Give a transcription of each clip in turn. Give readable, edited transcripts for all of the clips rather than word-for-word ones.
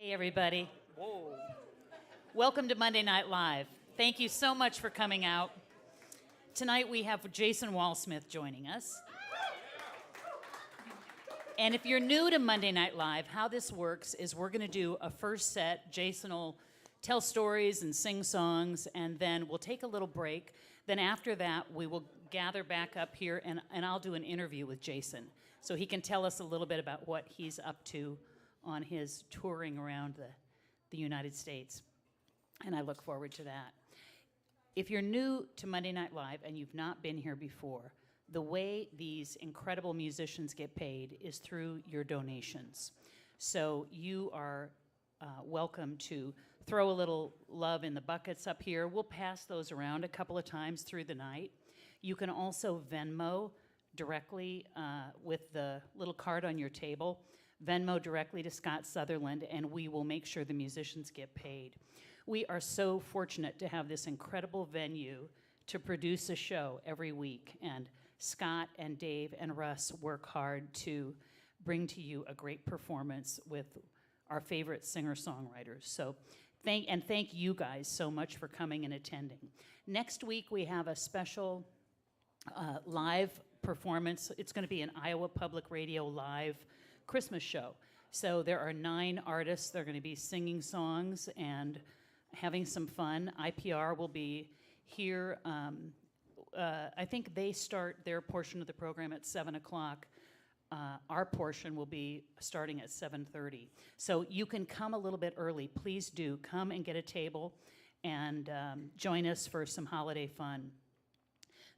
Hey, everybody. Whoa. Welcome to Monday Night Live. Thank you so much for coming out. Tonight we have Jason Walsmith joining us. And if you're new to Monday Night Live, how this works is we're going to do a first set. Jason will tell stories and sing songs, and then we'll take a little break. Then after that, we will gather back up here, and I'll do an interview with Jason so he can tell us a little bit about what he's up to on his touring around the United States. And I look forward to that. If you're new to Monday Night Live and you've not been here before, the way these incredible musicians get paid is through your donations. So you are welcome to throw a little love in the buckets up here. We'll pass those around a couple of times through the night. You can also Venmo directly with the little card on your table. Venmo directly to Scot Sutherland, and we will make sure the musicians get paid. We are so fortunate to have this incredible venue to produce a show every week, and Scott and Dave and Russ work hard to bring to you a great performance with our favorite singer-songwriters. So thank you guys so much for coming and attending. Next week we have a special live performance. It's going to be an Iowa Public Radio live Christmas show. So there are 9 artists. They're going to be singing songs and having some fun. IPR will be here. I think they start their portion of the program at 7 o'clock. Our portion will be starting at 7:30. So you can come a little bit early. Please do. Come and get a table and join us for some holiday fun.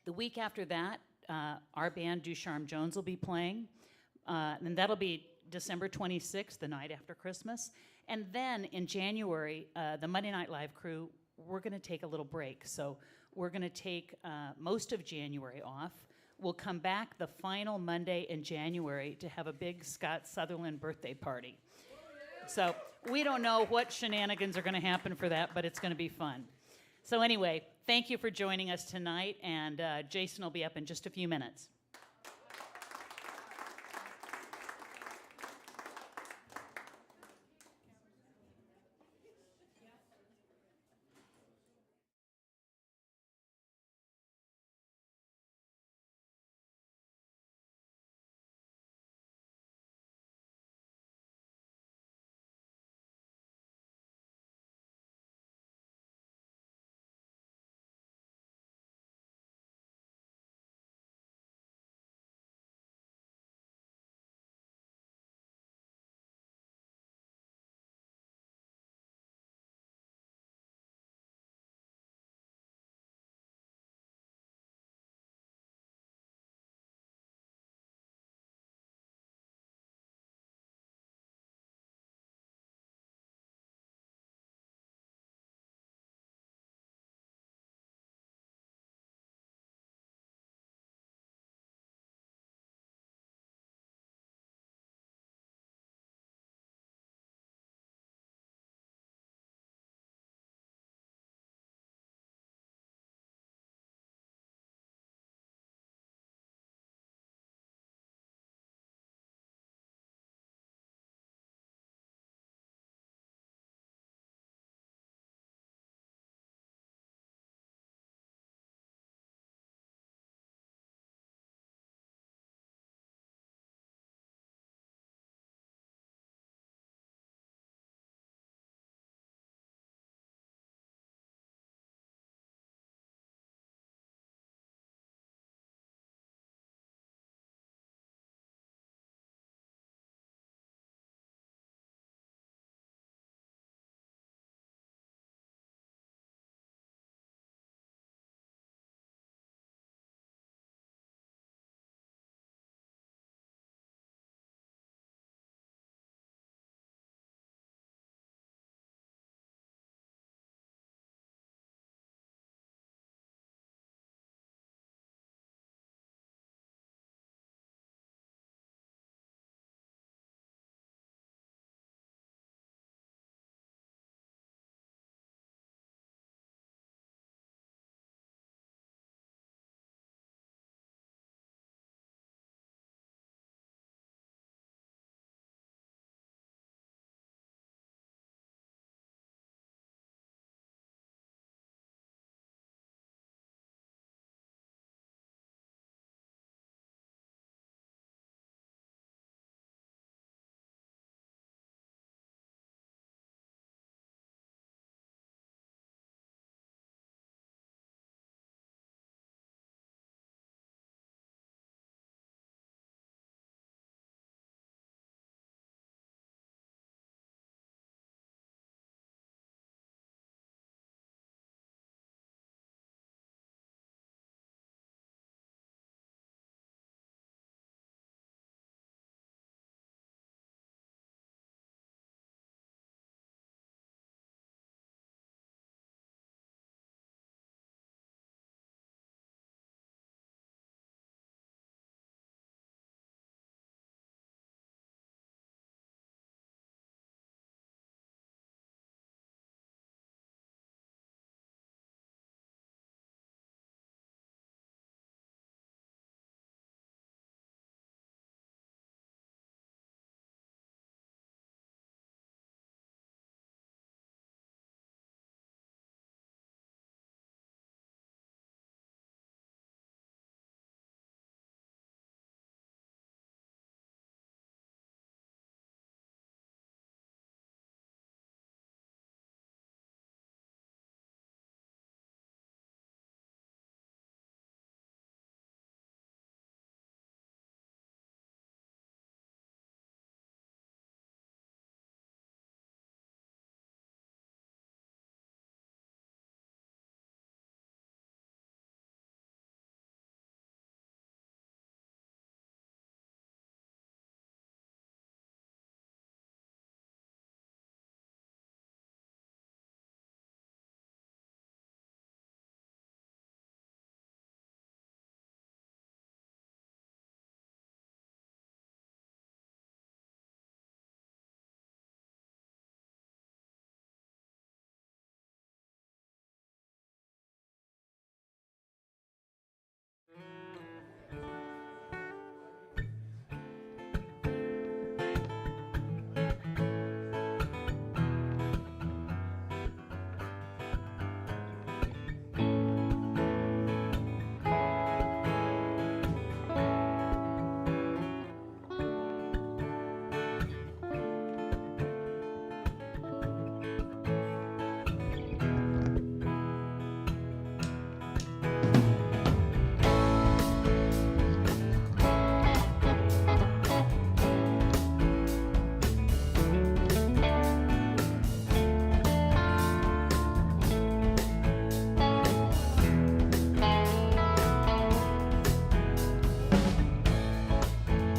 The week after that, our band Ducharme-Jones will be playing. And that'll be December 26th, the night after Christmas. And then in January, the Monday Night Live crew, we're going to take a little break. So we're going to take most of January off. We'll come back the final Monday in January to have a big Scot Sutherland birthday party. So we don't know what shenanigans are going to happen for that, but it's going to be fun. So anyway, thank you for joining us tonight, and Jason will be up in just a few minutes.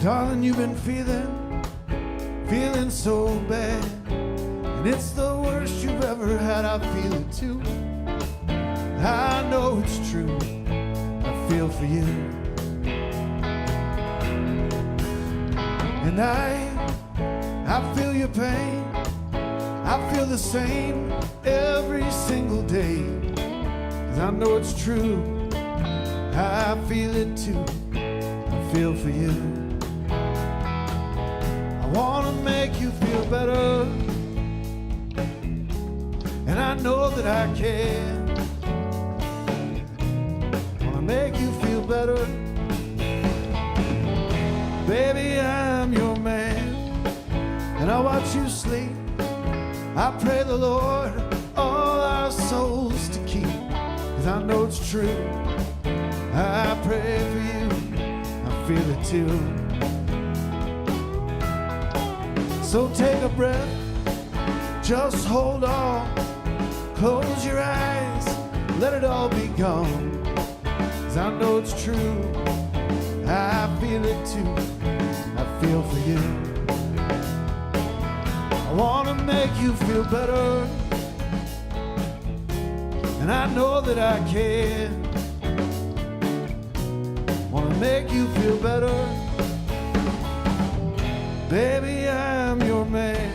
Darling, you've been feeling so bad, and it's the worst you've ever had. I feel it too. I know it's true. I feel for you. And I feel your pain. I feel the same every single day. 'Cause I know it's true. I feel it too. I feel for you. I wanna make you feel better, and I know that I can. Wanna make you feel better. Baby, I'm your man, and I watch you sleep. I pray the Lord all our souls to keep, 'cause I know it's true. I pray for you, I feel it too. So take a breath, just hold on, close your eyes, let it all be gone. 'Cause I know it's true, I feel it too, I feel for you. I wanna make you feel better, and I know that I can. Wanna make you feel better. Baby, I'm your man.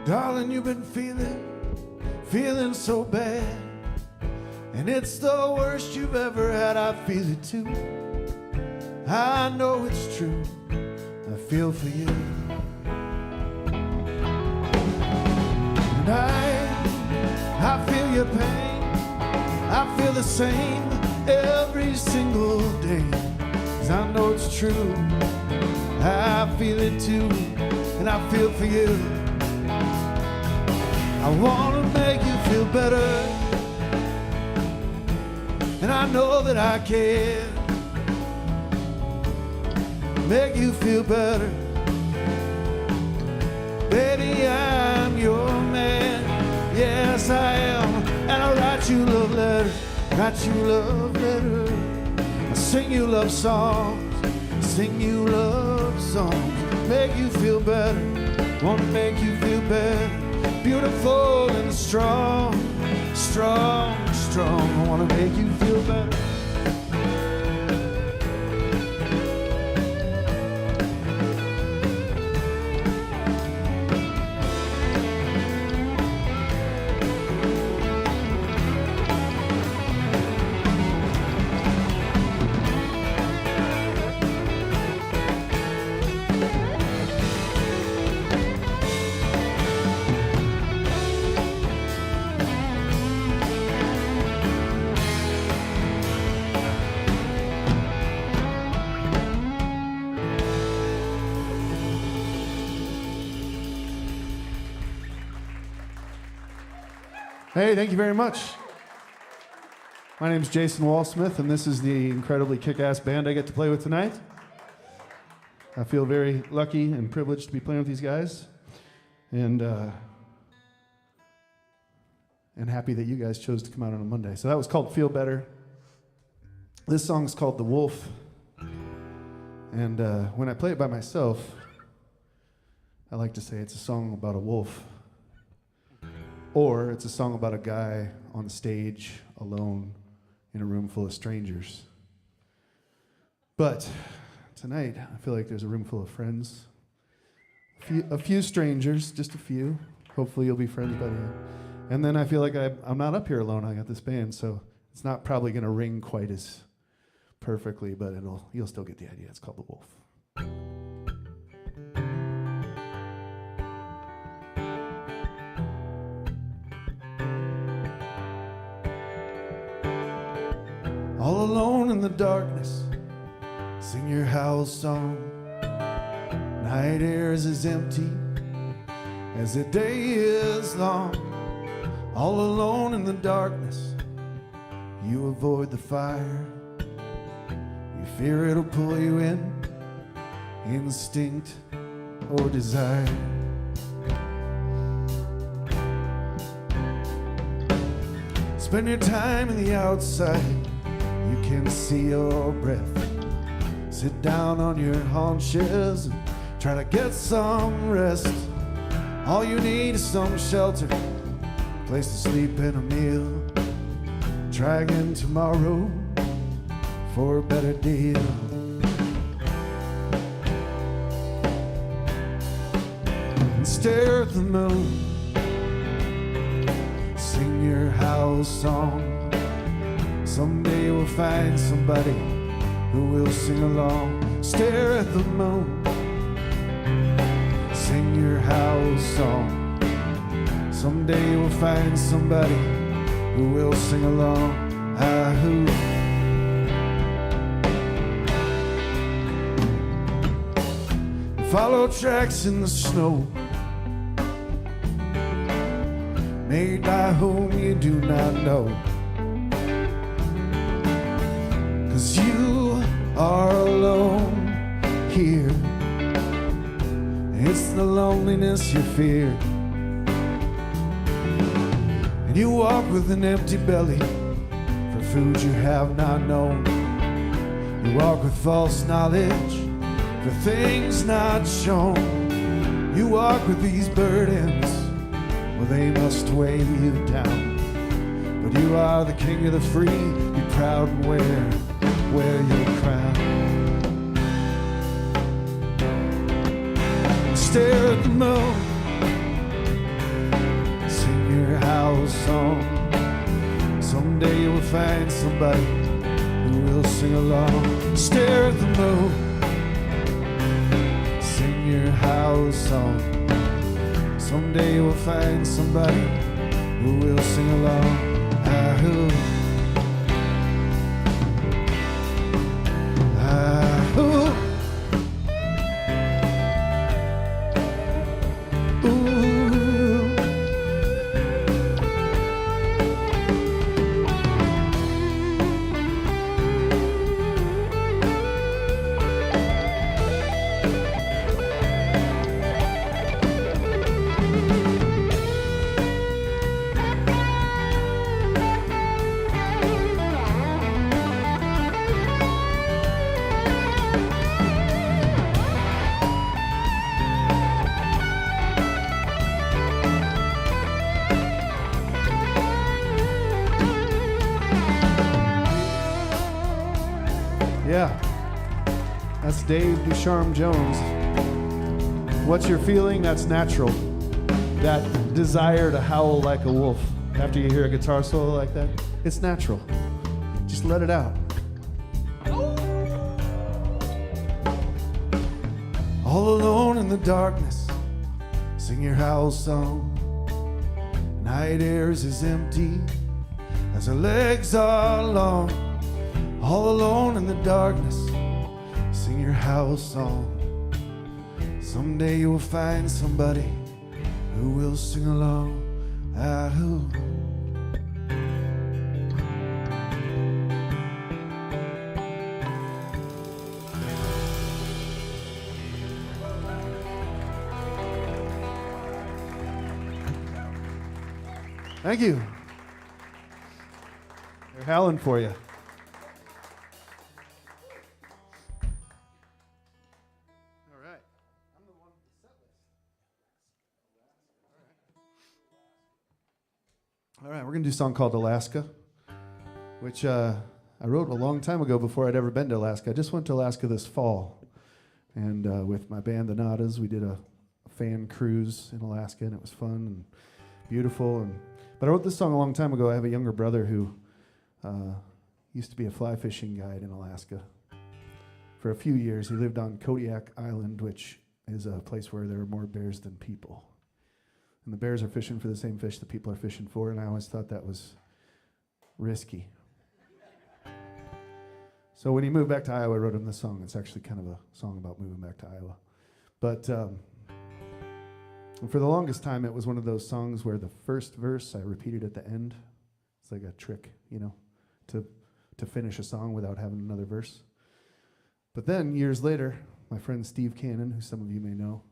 Darling, you've been feeling so bad, and it's the worst you've ever had. I feel it too. I know it's true. I feel for you. And I feel your pain. I feel the same every single day. 'Cause I know it's true. I feel it too, and I feel for you. I wanna make you feel better, and I know that I can. Make you feel better. Baby, I'm your man. Yes, I am. And I write you love letters, write you love letters. I sing you love songs, sing you love songs. Make you feel better, wanna make you feel better. Beautiful and strong, strong, strong. I wanna make you feel better. Hey, thank you very much. My name's Jason Walsmith, and this is the incredibly kick-ass band I get to play with tonight. I feel very lucky and privileged to be playing with these guys, and happy that you guys chose to come out on a Monday. So that was called Feel Better. This song's called The Wolf, and when I play it by myself, I like to say it's a song about a wolf. Or it's a song about a guy on stage alone in a room full of strangers. But tonight, I feel like there's a room full of friends. A few strangers, just a few. Hopefully you'll be friends by the end. And then I feel like I'm not up here alone. I got this band, so It's not probably going to ring quite as perfectly, but you'll still get the idea. It's called The Wolf. All alone in the darkness, sing your howl song. Night air is as empty as the day is long. All alone in the darkness, you avoid the fire. You fear it'll pull you in, instinct or desire. Spend your time in the outside, you can see your breath. Sit down on your haunches and try to get some rest. All you need is some shelter, place to sleep and a meal. Try again tomorrow for a better deal. And stare at the moon, sing your house song. Someday we'll find somebody who will sing along. Stare at the moon, sing your house song. Someday we'll find somebody who will sing along. Ah-hoo. Follow tracks in the snow, made by whom you do not know. 'Cause you are alone here. It's the loneliness you fear. And you walk with an empty belly for food you have not known. You walk with false knowledge for things not shown. You walk with these burdens, well, they must weigh you down. But you are the king of the free. Be proud and wear your crown. Stare at the moon, sing your house song. Someday you will find somebody who will sing along. Stare at the moon, sing your house song. Someday you will find somebody who will sing along. Ah-hoo. Ah-hoo. Yeah, that's Dave Ducharme-Jones. What's your feeling? That's natural. That desire to howl like a wolf after you hear a guitar solo like that, it's natural. Just let it out. All alone in the darkness, sing your howl song. Night air is as empty as her legs are long. All alone in the darkness, sing your house song. Someday you will find somebody who will sing along. Ah-hoo. Thank you. They're howling for you. All right, we're going to do a song called Alaska, which I wrote a long time ago before I'd ever been to Alaska. I just went to Alaska this fall, and with my band, the Nadas, we did a fan cruise in Alaska, and it was fun and beautiful. But I wrote this song a long time ago. I have a younger brother who used to be a fly fishing guide in Alaska. For a few years, he lived on Kodiak Island, which is a place where there are more bears than people. And the bears are fishing for the same fish that people are fishing for, and I always thought that was risky. So when he moved back to Iowa, I wrote him this song. It's actually kind of a song about moving back to Iowa. But for the longest time, it was one of those songs where the first verse I repeated at the end. It's like a trick, you know, to finish a song without having another verse. But then, years later, my friend Steve Cannon, who some of you may know,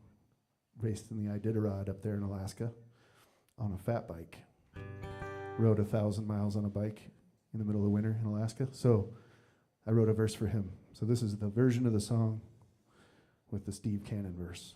raced in the Iditarod up there in Alaska on a fat bike. Rode 1,000 miles on a bike in the middle of winter in Alaska. So I wrote a verse for him. So this is the version of the song with the Steve Cannon verse.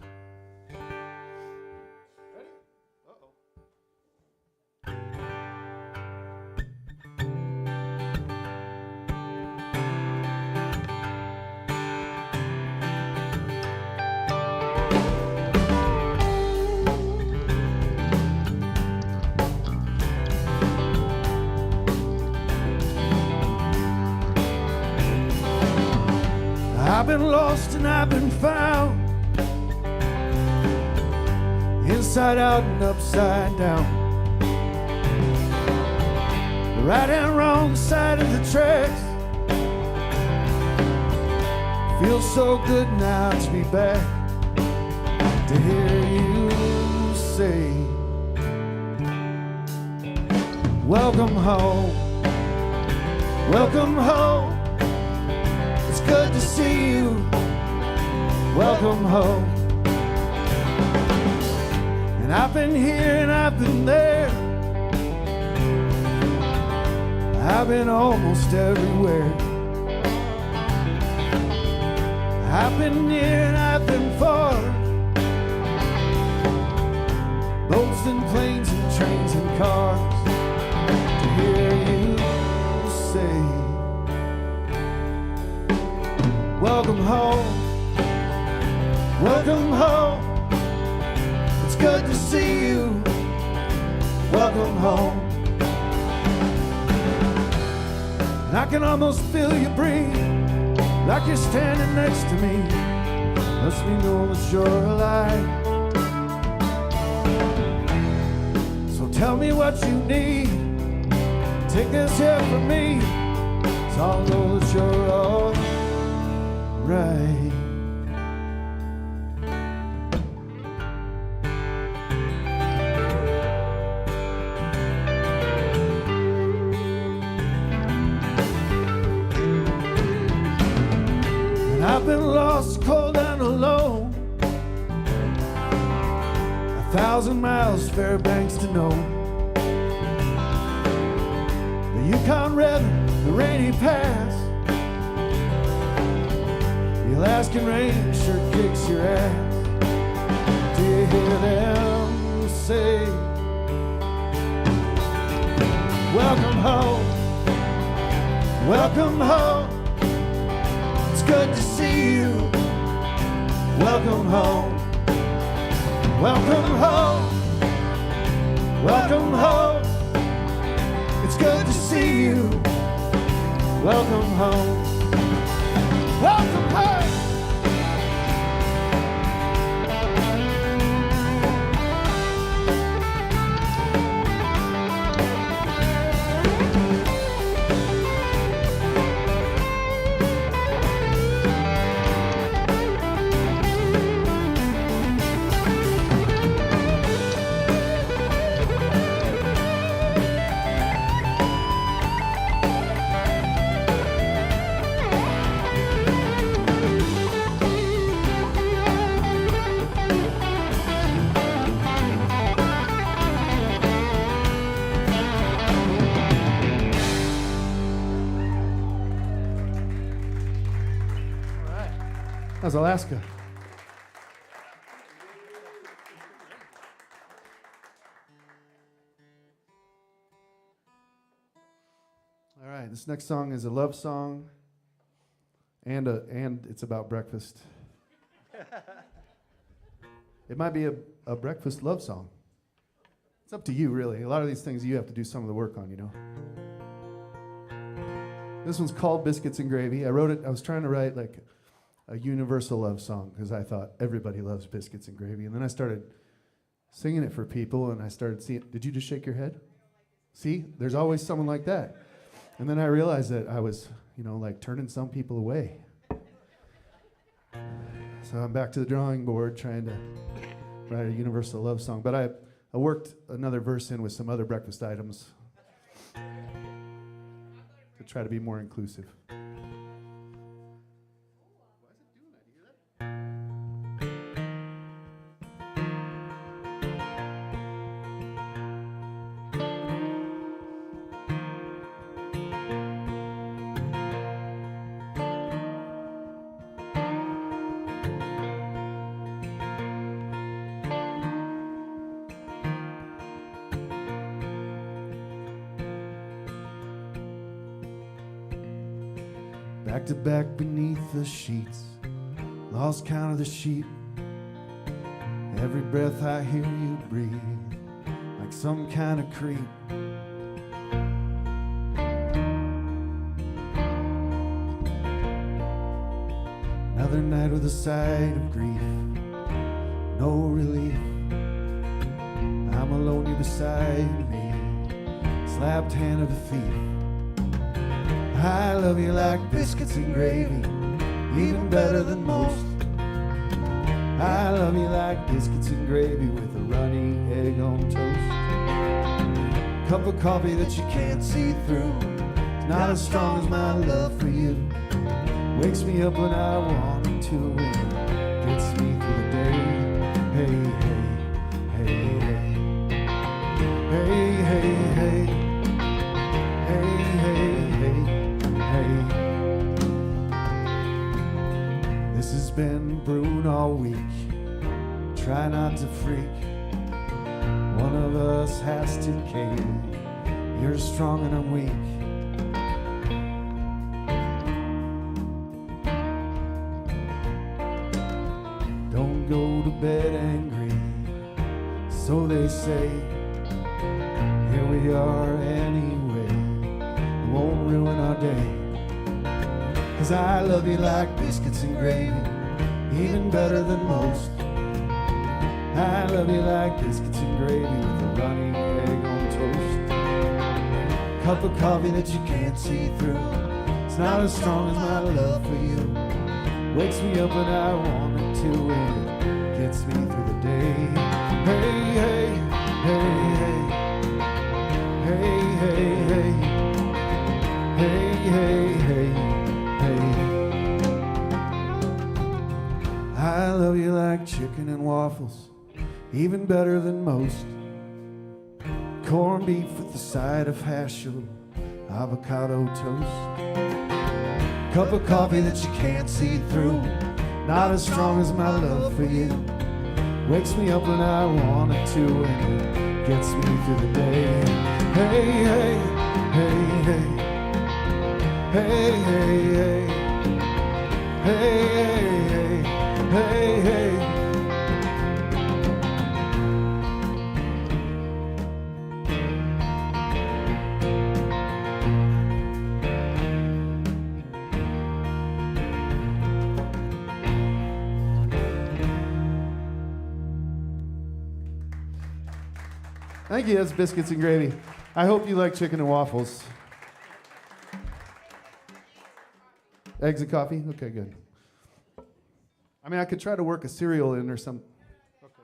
I've been lost and I've been found, inside out and upside down, the right and wrong side of the tracks. Feels so good now to be back, to hear you say, welcome home, welcome home. It's good to see you. Welcome home. And I've been here and I've been there. I've been almost everywhere. I've been near and I've been far. Boats and planes and trains and cars. To hear you say, welcome home, welcome home. It's good to see you. Welcome home. And I can almost feel you breathe, like you're standing next to me. Lets me know that you're alive. So tell me what you need. Take this here from me, so I'll know that you're all right. And I've been lost, cold and alone, 1,000 miles, Fairbanks to Nome, the Yukon River, the Rainy Pass. The Alaskan rain sure kicks your ass. Do you hear them say, welcome home, welcome home. It's good to see you. Welcome home, welcome home, welcome home. It's good to see you. Welcome home. Welcome home. How's Alaska? All right, this next song is a love song, and it's about breakfast. It might be a breakfast love song. It's up to you, really. A lot of these things you have to do some of the work on, you know. This one's called Biscuits and Gravy. I wrote it, I was trying to write like a universal love song because I thought everybody loves biscuits and gravy. And then I started singing it for people and I started seeing, did you just shake your head? See, there's always someone like that. And then I realized that I was, like turning some people away. So I'm back to the drawing board trying to write a universal love song. But I worked another verse in with some other breakfast items to try to be more inclusive. Back to back beneath the sheets, lost count of the sheep. Every breath I hear you breathe, like some kind of creep. Another night with a sight of grief, no relief. I'm alone here beside me, slapped hand of a thief. I love you like biscuits and gravy, even better than most. I love you like biscuits and gravy with a runny egg on toast. Cup of coffee that you can't see through, it's not as strong as my love for you. Wakes me up when I want it to, and gets me through the day. Hey, hey, hey, hey, hey, hey, hey, hey, hey, hey. This has been brewing all week. Try not to freak. One of us has to cave. You're strong and I'm weak. Don't go to bed angry, so they say. Here we are anyway. It won't ruin our day. 'Cause I love you like biscuits and gravy, even better than most. I love you like biscuits and gravy with a runny egg on toast. Cup of coffee that you can't see through, it's not as strong as my love for you. Wakes me up when I want it to, and it gets me through the day. Hey, hey, hey, hey, hey, hey, hey, hey, hey, hey. I love you like chicken and waffles, even better than most. Corned beef with the side of hash or avocado toast. Cup of coffee that you can't see through, not as strong as my love for you. Wakes me up when I want it to, and it gets me through the day. Hey, hey, hey, hey, hey, hey, hey, hey, hey, hey, hey. Thank you, that's Biscuits and Gravy. I hope you like chicken and waffles. Eggs and coffee? Okay, good. I mean, I could try to work a cereal in or some. Okay.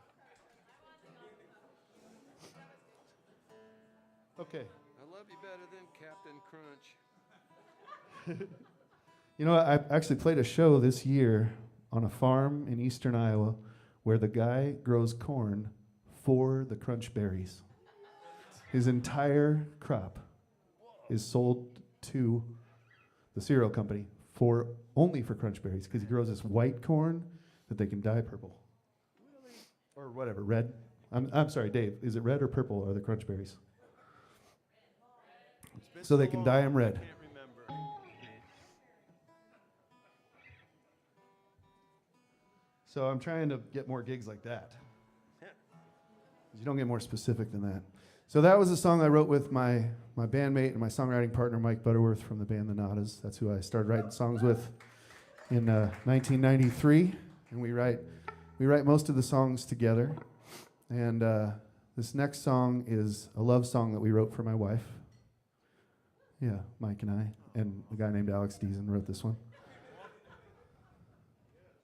Okay. I love you better than Captain Crunch. You know, I actually played a show this year on a farm in eastern Iowa where the guy grows corn for the crunch berries. His entire crop is sold to the cereal company only for crunch berries because he grows this white corn that they can dye purple. Really? Or whatever, red. I'm sorry, Dave, is it red or purple are the crunch berries? So they can dye them red. Can't remember. So I'm trying to get more gigs like that. You don't get more specific than that. So that was a song I wrote with my bandmate and my songwriting partner, Mike Butterworth from the band The Nadas. That's who I started writing songs with in 1993. And we write most of the songs together. And this next song is a love song that we wrote for my wife. Yeah, Mike and I. And a guy named Alex Deason wrote this one.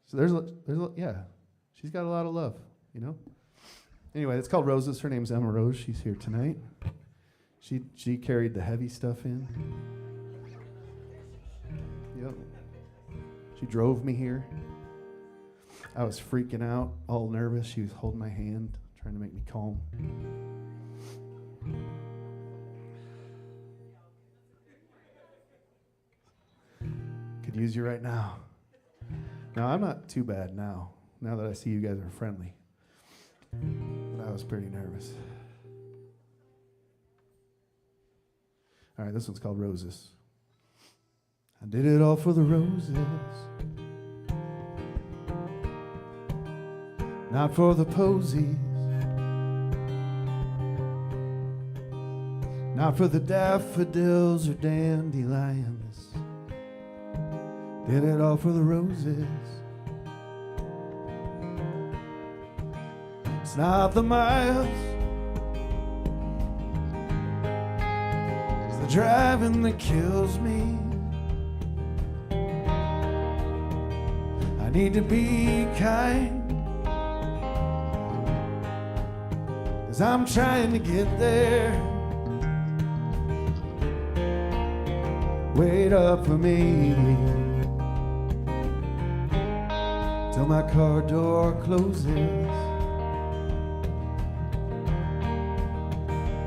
So yeah, she's got a lot of love, you know? Anyway, it's called Roses. Her name's Emma Rose. She's here tonight. She carried the heavy stuff in. Yep. She drove me here. I was freaking out, all nervous. She was holding my hand, trying to make me calm. Could use you right now. Now, I'm not too bad now that I see you guys are friendly. But I was pretty nervous. All right, this one's called Roses. I did it all for the roses, not for the posies, not for the daffodils or dandelions. Did it all for the roses. It's not the miles, it's the driving that kills me. I need to be kind, 'cause I'm trying to get there. Wait up for me till my car door closes.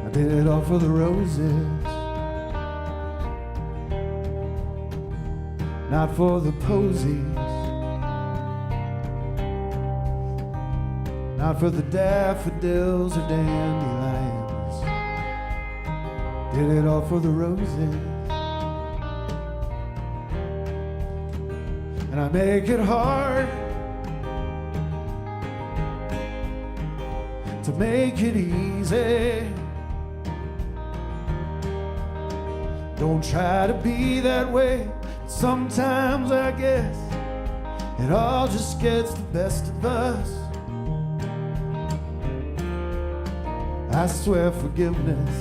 I did it all for the roses, not for the posies, not for the daffodils or dandelions. Did it all for the roses. And I make it hard to make it easy. Don't try to be that way. Sometimes I guess it all just gets the best of us. I swear forgiveness,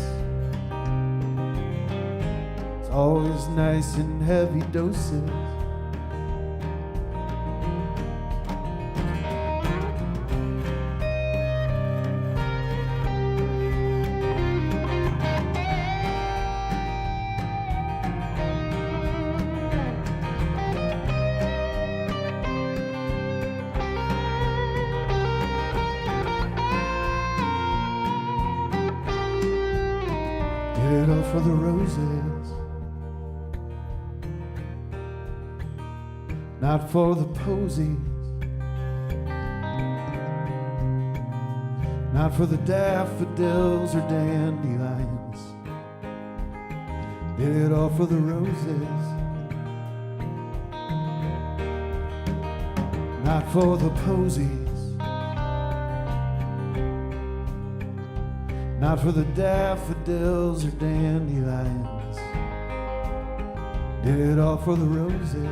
it's always nice in heavy doses. Did it all for the roses, not for the posies, not for the daffodils or dandelions. Did it all for the roses, not for the posies, not for the daffodils or dandelions. Did it all for the roses.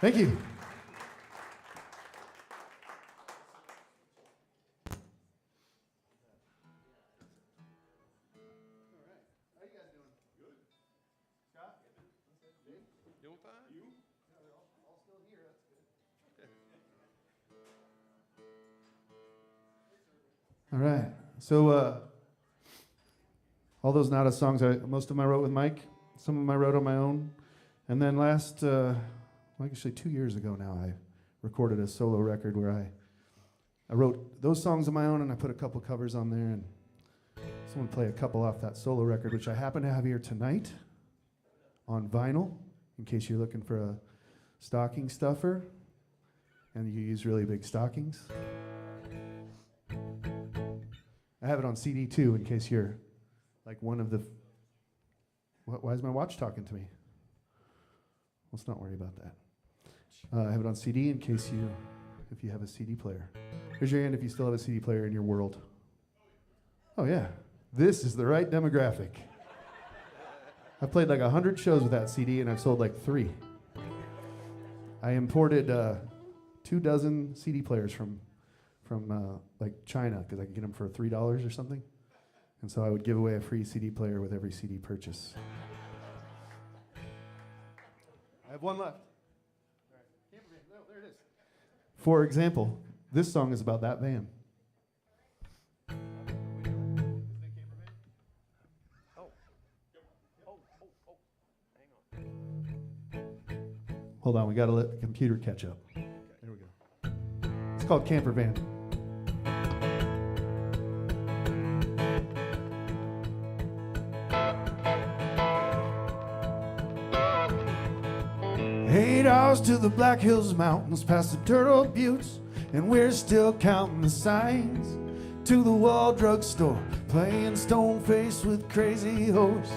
Thank you. Doing fine? You? All still here, that's good. All right. So all those Nada songs, most of them I wrote with Mike. Some of them I wrote on my own. And then actually 2 years ago now, I recorded a solo record where I wrote those songs on my own, and I put a couple covers on there, and someone play a couple off that solo record, which I happen to have here tonight on vinyl, in case you're looking for a stocking stuffer, and you use really big stockings. I have it on CD too, in case you're like one of the... Why is my watch talking to me? Let's not worry about that. I have it on CD in case if you have a CD player. Raise your hand if you still have a CD player in your world. Oh yeah, this is the right demographic. I've played like 100 shows with that CD and I've sold like 3. I imported 24 CD players from like China because I could get them for $3 or something. And so I would give away a free CD player with every CD purchase. I have one left. No, there it is. For example, this song is about that van. Hold on, we got to let the computer catch up. There we go. It's called Camper Van. Eight hours to the Black Hills Mountains, past the Turtle Buttes, and we're still counting the signs. To the Wall Drugstore, playing stone-faced with crazy hoes.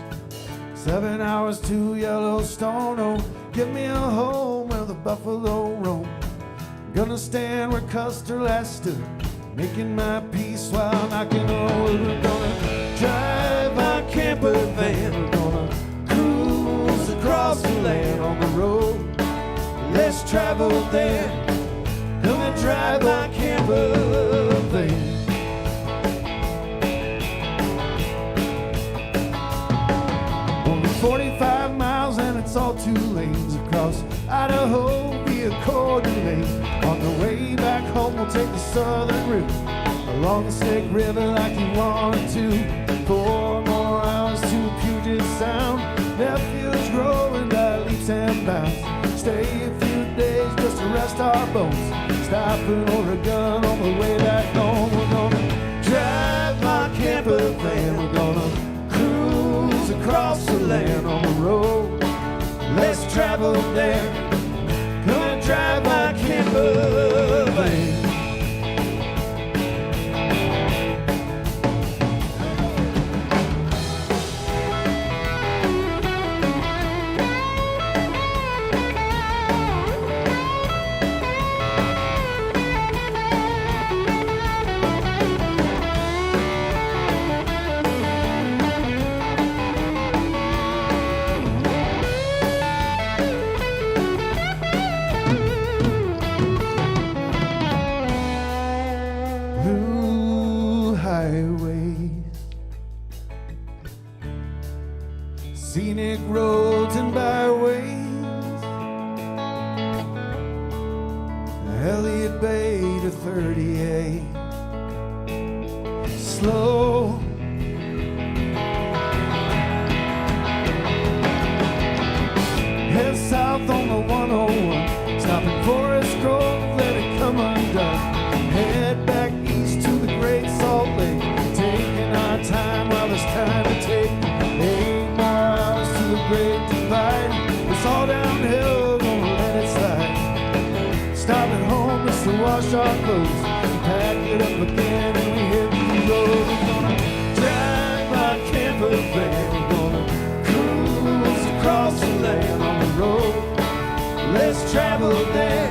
7 hours to Yellowstone, oh, give me a home where the buffalo roam. I'm gonna stand where Custer last stood, making my peace while knocking on wood. We're gonna drive my camper van, we're gonna cruise across the land on the road. Let's travel there, come and drive my camper van. Only 45 miles and it's all 2 lanes across Idaho via Coeur d'Alene. On the way back home we'll take the southern route along the Snake River like you wanted to. 4 more hours to Puget Sound, nephews growing by leaps and bounds. Stay a few days just to rest our bones. Stop in Oregon on the way back home. We're gonna drive my camper van. We're gonna cruise across the land on the road. Let's travel there. Come and drive my camper van. Scenic roads and byways, Elliott Bay to 38, slow. Head south on the 101, stop in Forest Grove, let it come undone. Head back east to the Great Salt Lake, taking our time while there's time to take. 8 more hours to the Great Divide, it's all downhill, gonna let it slide. Stop at home just to wash our clothes, pack it up again and we hit the road. We're gonna drive my camper van, we're gonna cruise across the land on the road. Let's travel there,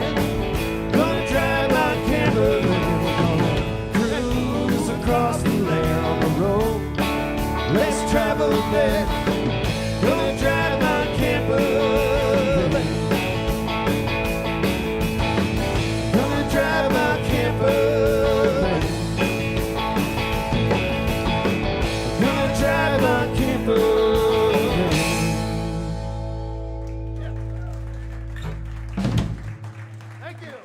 gonna drive my camper van, we're gonna cruise across the land on the road. Let's travel there, gonna drive my camper van. Gonna drive my camper van. Gonna drive my camper van. Thank you.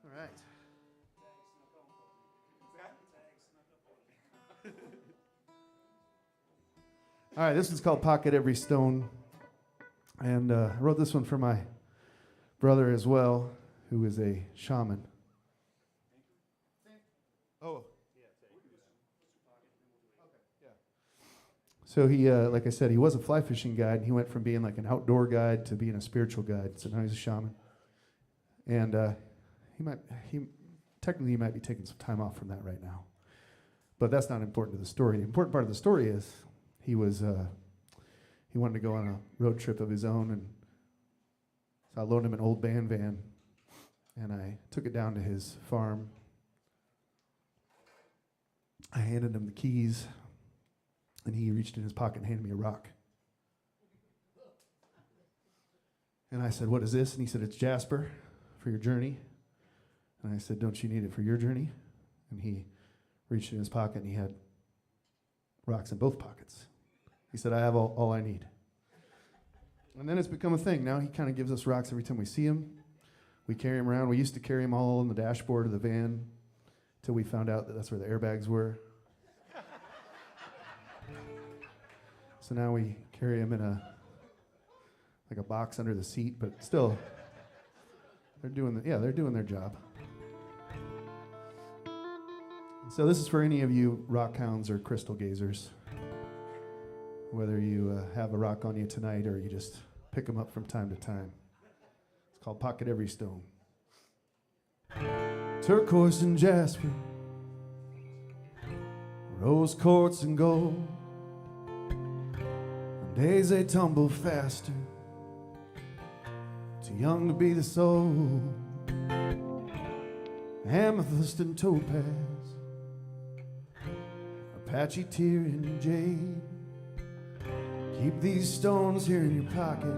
All right. All right, this one's called Pocket Every Stone. And I wrote this one for my brother as well, who is a shaman. Oh. So he, like I said, he was a fly fishing guide. And he went from being like an outdoor guide to being a spiritual guide. So now he's a shaman. And he might be taking some time off from that right now. But that's not important to the story. The important part of the story is he wanted to go on a road trip of his own, and so I loaned him an old band van, and I took it down to his farm. I handed him the keys, and he reached in his pocket and handed me a rock. And I said, "What is this?" And he said, "It's jasper for your journey." And I said, "Don't you need it for your journey?" And he reached in his pocket, and he had rocks in both pockets. He said, "I have all I need." And then it's become a thing. Now he kind of gives us rocks every time we see him. We carry him around. We used to carry him all on the dashboard of the van until we found out that that's where the airbags were. So now we carry him in like a box under the seat, but still, they're doing their job. So this is for any of you rock hounds or crystal gazers. Whether you have a rock on you tonight or you just pick them up from time to time. It's called Pocket Every Stone. Turquoise and jasper, rose quartz and gold. On days they tumble faster, too young to be the soul. Amethyst and topaz, Apache tear and jade. Keep these stones here in your pocket.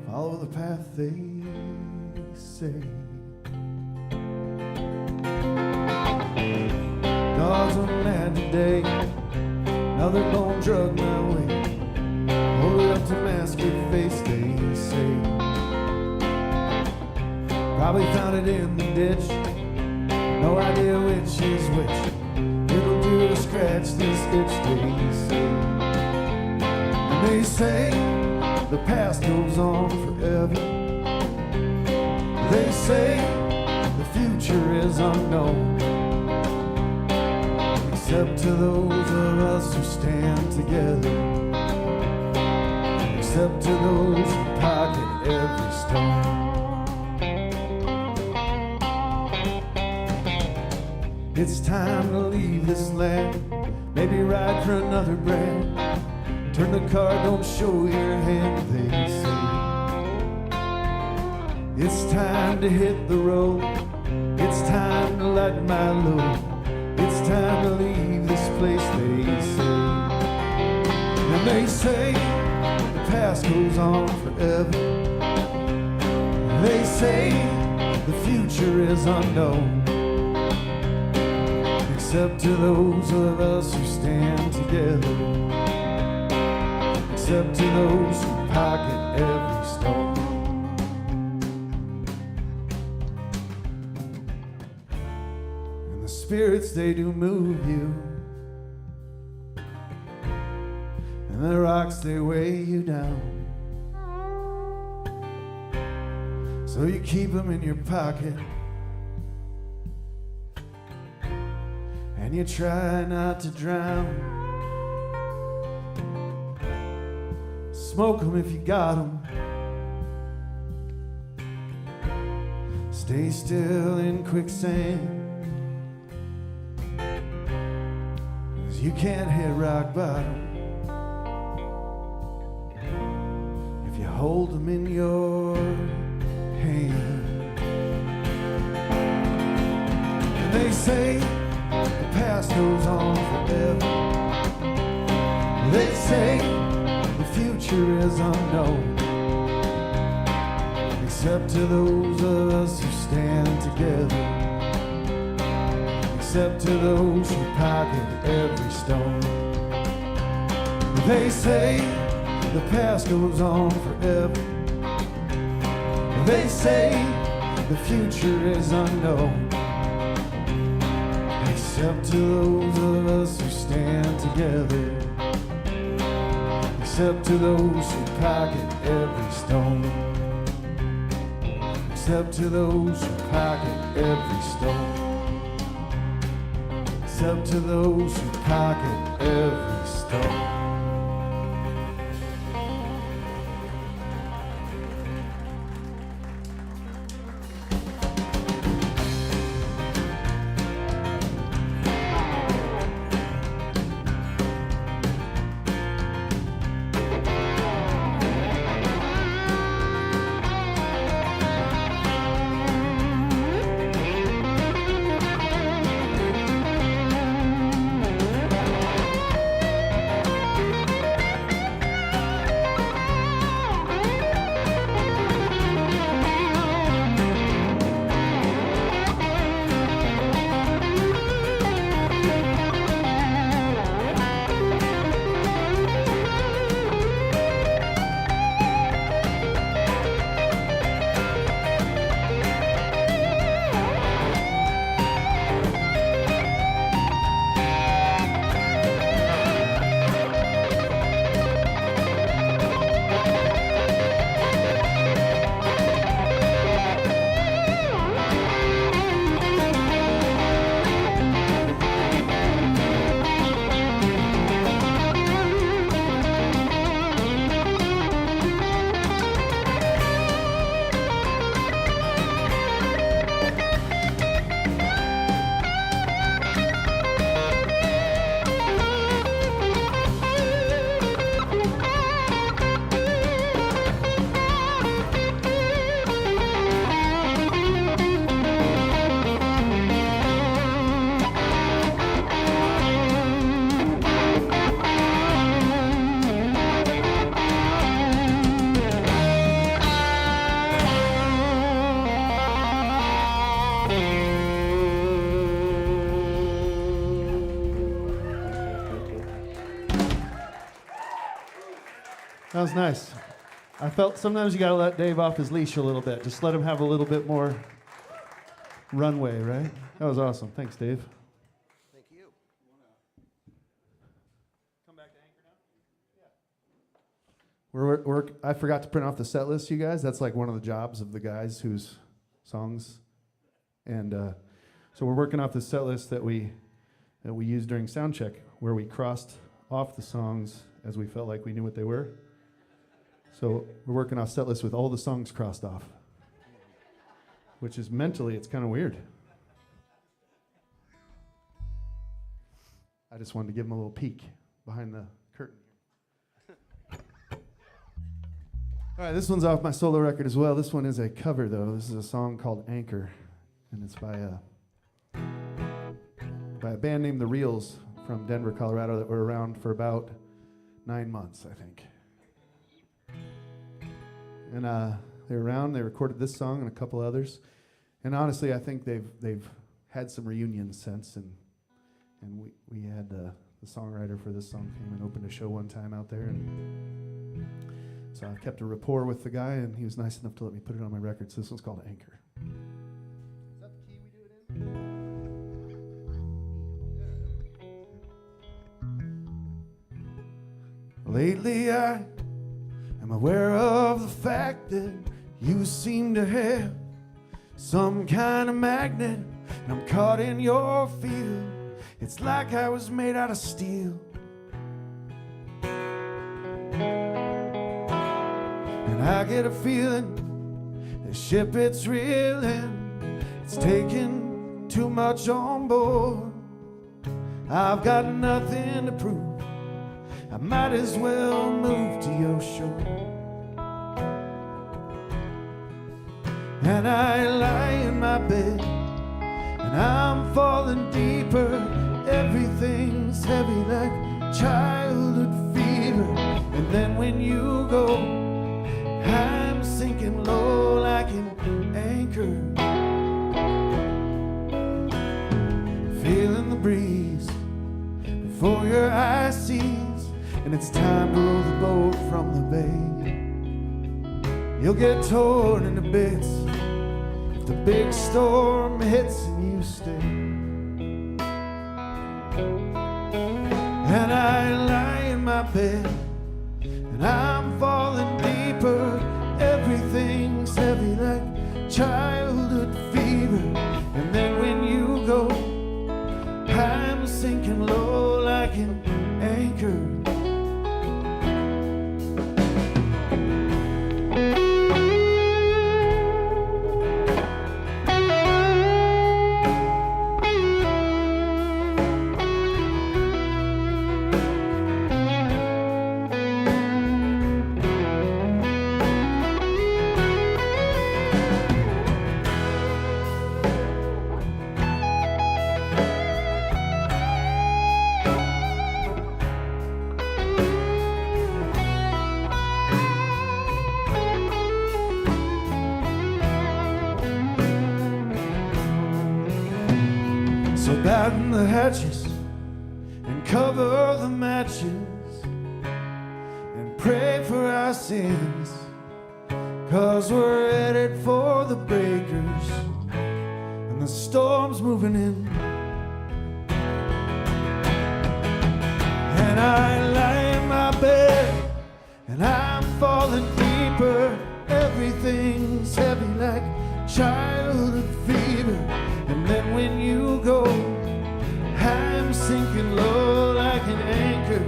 Follow the path they say. Dogs are mad today. Another bone drug my way. Hold it up to mask your face, they say. Probably found it in the ditch. No idea which is which. It'll do to scratch this itch, they say. They say the past goes on forever. They say the future is unknown, except to those of us who stand together, except to those who pocket every stone. It's time to leave this land, maybe ride for another brand. Turn the card, don't show your hand, they say. It's time to hit the road. It's time to light my load. It's time to leave this place, they say. And they say the past goes on forever. They say the future is unknown, except to those of us who stand together, except to those who pocket every stone. And the spirits, they do move you, and the rocks, they weigh you down. So you keep them in your pocket, and you try not to drown. Smoke them if you got them. Stay still in quicksand, 'cause you can't hit rock bottom if you hold them in your hand. And they say the past goes on forever. They say the future is unknown, except to those of us who stand together, except to those who pocket every stone. They say the past goes on forever. They say the future is unknown, except to those of us who stand together, except to those who pocket every stone, except to those who pocket every stone, except to those who pocket every stone. That was nice. I felt sometimes you got to let Dave off his leash a little bit. Just let him have a little bit more runway, right? That was awesome. Thanks, Dave. Thank you. Come back to Anchor now? Yeah. I forgot to print off the set list, you guys. That's like one of the jobs of the guys whose songs. And so we're working off the set list that we used during sound check, where we crossed off the songs as we felt like we knew what they were. So we're working off set lists with all the songs crossed off, which is mentally, it's kind of weird. I just wanted to give them a little peek behind the curtain. All right, this one's off my solo record as well. This one is a cover, though. This is a song called Anchor, and it's by a band named The Reels from Denver, Colorado, that were around for about 9 months, I think. And they were around. They recorded this song and a couple others. And honestly, I think they've had some reunions since. And we had the songwriter for this song came and opened a show one time out there. And so I kept a rapport with the guy, and he was nice enough to let me put it on my record. So this one's called Anchor. Is that the key we do it in? Lately I am aware of the fact that you seem to have some kind of magnet, and I'm caught in your field. It's like I was made out of steel. And I get a feeling the ship it's reeling, it's taking too much on board. I've got nothing to prove, I might as well move to your shore. And I lie in my bed, and I'm falling deeper. Everything's heavy like childhood fever. And then when you go, I'm sinking low like an anchor. Feeling the breeze before your eyes seize, and it's time to row the boat from the bay. You'll get torn into bits if the big storm hits and you stay. And I lie in my bed, and I'm falling deeper. Everything's heavy like childhood fever. And then when you go, I'm sinking low like an anchor. Batten the hatches and cover the matches and pray for our sins, 'cause we're headed for the breakers and the storm's moving in. And I lie in my bed and I'm falling deeper. Everything's heavy like childhood fever. And then when you go, I'm sinking low like an anchor.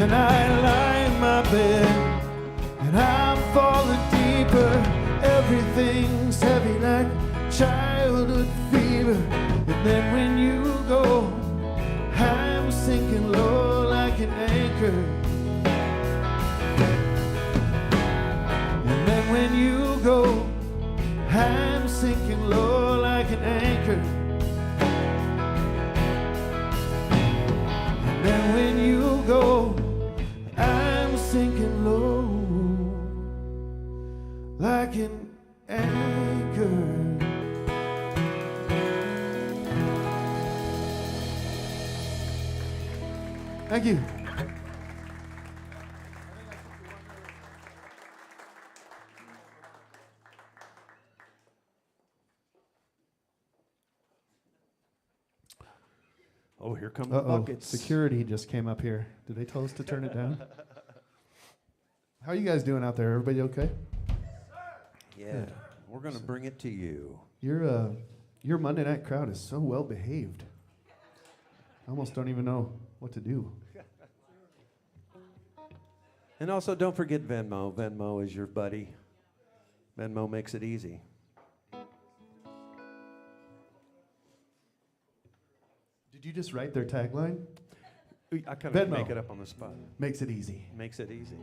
And I lie in my bed, and I'm falling deeper. Everything's heavy like childhood fever. And then when you go, I'm sinking low like an anchor. And then when you go, I'm sinking low like an anchor. And then when you go, I'm sinking low like an anchor. Thank you. Oh, here come the Uh-oh, buckets. security just came up here. Did they tell us to turn it down? How are you guys doing out there? Everybody okay? Yeah, we're going to bring it to you. Your Monday night crowd is so well behaved. I almost don't even know what to do. And also, don't forget Venmo. Venmo is your buddy. Venmo makes it easy. Did you just write their tagline? I kind of Venmo. make it up on the spot. Makes it easy. Makes it easy.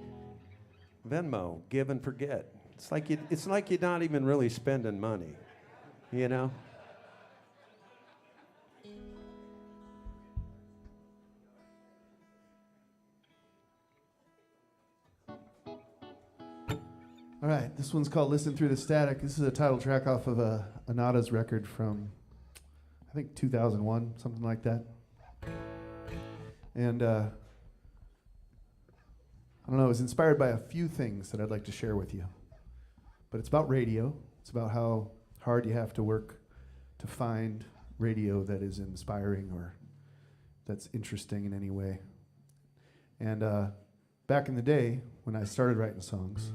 Venmo, give and forget. It's like you're not even really spending money, you know? All right, this one's called Listen Through the Static. This is a title track off of Anada's record from, I think, 2001, something like that. And I don't know, it was inspired by a few things that I'd like to share with you. But it's about radio. It's about how hard you have to work to find radio that is inspiring or that's interesting in any way. And back in the day, when I started writing songs,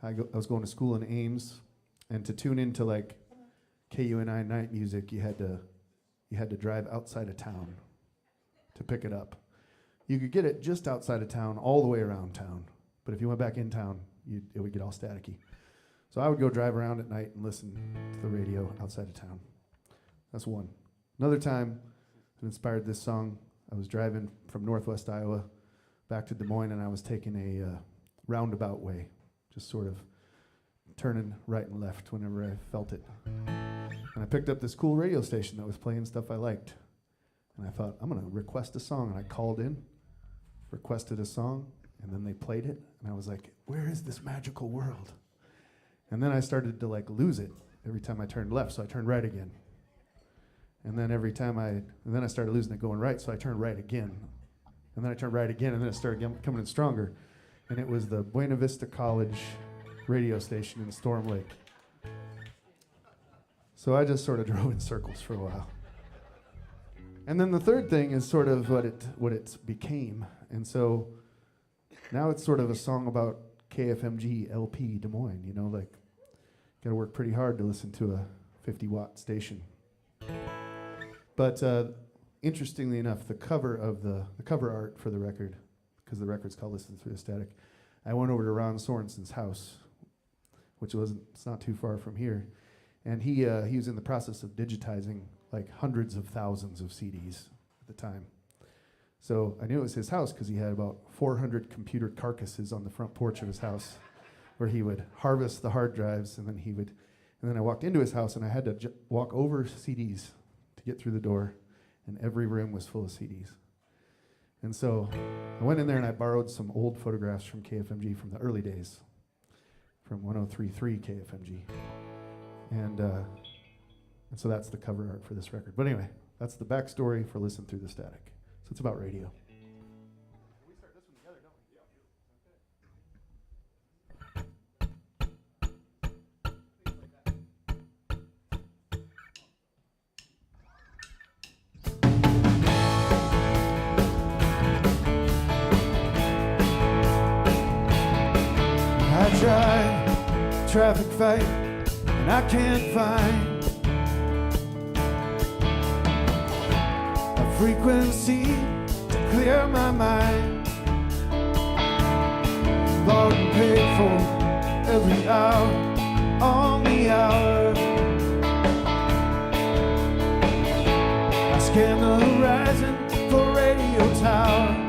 I was going to school in Ames, and to tune into like KUNI night music, you had to drive outside of town to pick it up. You could get it just outside of town, all the way around town, but if you went back in town, it would get all staticky. So I would go drive around at night and listen to the radio outside of town. That's one. Another time, it inspired this song. I was driving from Northwest Iowa back to Des Moines, and I was taking a roundabout way, just sort of turning right and left whenever I felt it. And I picked up this cool radio station that was playing stuff I liked. And I thought, I'm going to request a song. And I called in, requested a song, and then they played it. And I was like, where is this magical world? And then I started to like lose it every time I turned left, so I turned right again. And then I started losing it going right, so I turned right again. And then I turned right again, and then it started coming in stronger. And it was the Buena Vista College radio station in Storm Lake. So I just sort of drove in circles for a while. And then the third thing is sort of what it became. And so now it's sort of a song about KFMG LP Des Moines, you know, like got to work pretty hard to listen to a 50-watt station. But interestingly enough, the cover art for the record, because the record's called Listen Through the Static, I went over to Ron Sorensen's house, it's not too far from here, and he was in the process of digitizing like hundreds of thousands of CDs at the time. So I knew it was his house because he had about 400 computer carcasses on the front porch of his house, where he would harvest the hard drives, and then I walked into his house, and I had to walk over CDs to get through the door, and every room was full of CDs. And so I went in there and I borrowed some old photographs from KFMG from the early days, from 103.3 KFMG. And so that's the cover art for this record. But anyway, that's the backstory for Listen Through the Static. So it's about radio. We start this one together, don't we? I tried traffic fight, and I can't find a frequency to clear my mind. Bought and paid for every hour on the hour. I scan the horizon for radio tower.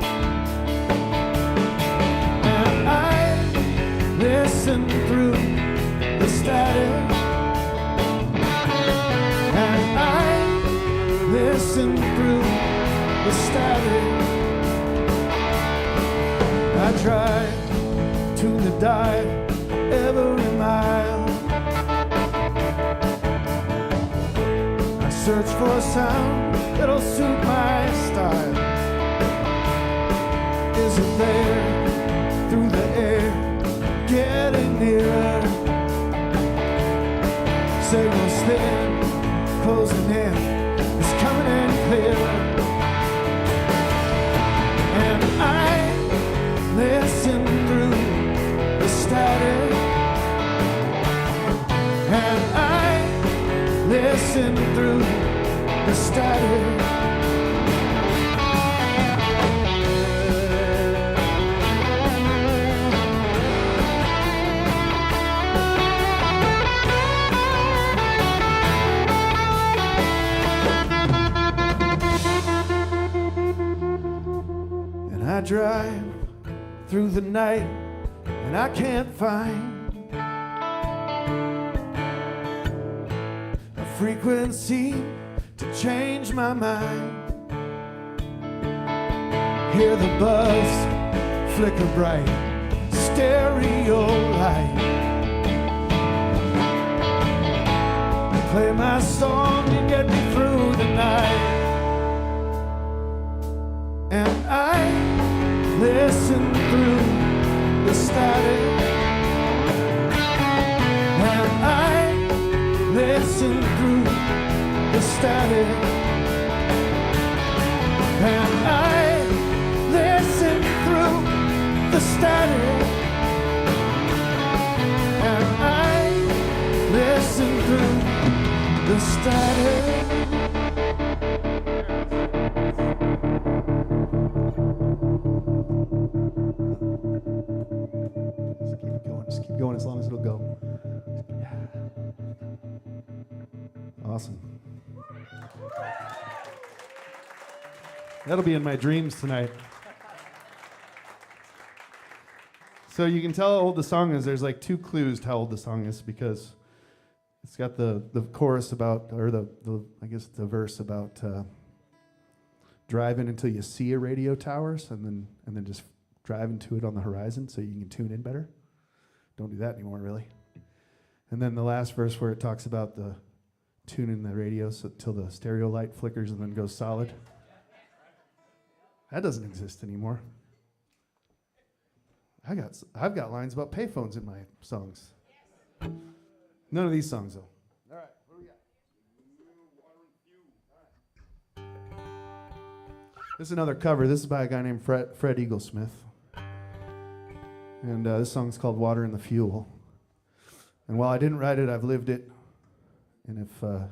Listen through the static, and I listen through the static. I try to the dive every mile. I search for a sound that'll suit my style. Is it there through the air? Getting nearer, signals thin, closing in, it's coming in clear. the static. And I drive through the night and I can't find a frequency to change my mind. Hear the buzz flicker bright, stereo light. Play my song and get me through the night. And I listen through the static. And I listen through the static. And I listen through the static. And I listen through the static. Just keep going as long as it'll go. Yeah. Awesome. That'll be in my dreams tonight. So you can tell how old the song is. There's like 2 clues to how old the song is, because it's got the chorus about, or the I guess the verse about driving until you see a radio tower, and then just drive into it on the horizon so you can tune in better. Don't do that anymore, really. And then the last verse where it talks about the tuning the radio so till the stereo light flickers and then goes solid. That doesn't exist anymore. I've got lines about payphones in my songs. None of these songs, though. All right, what do we got? This is another cover. This is by a guy named Fred Eaglesmith. And this song's called Water in the Fuel. And while I didn't write it, I've lived it. And if, I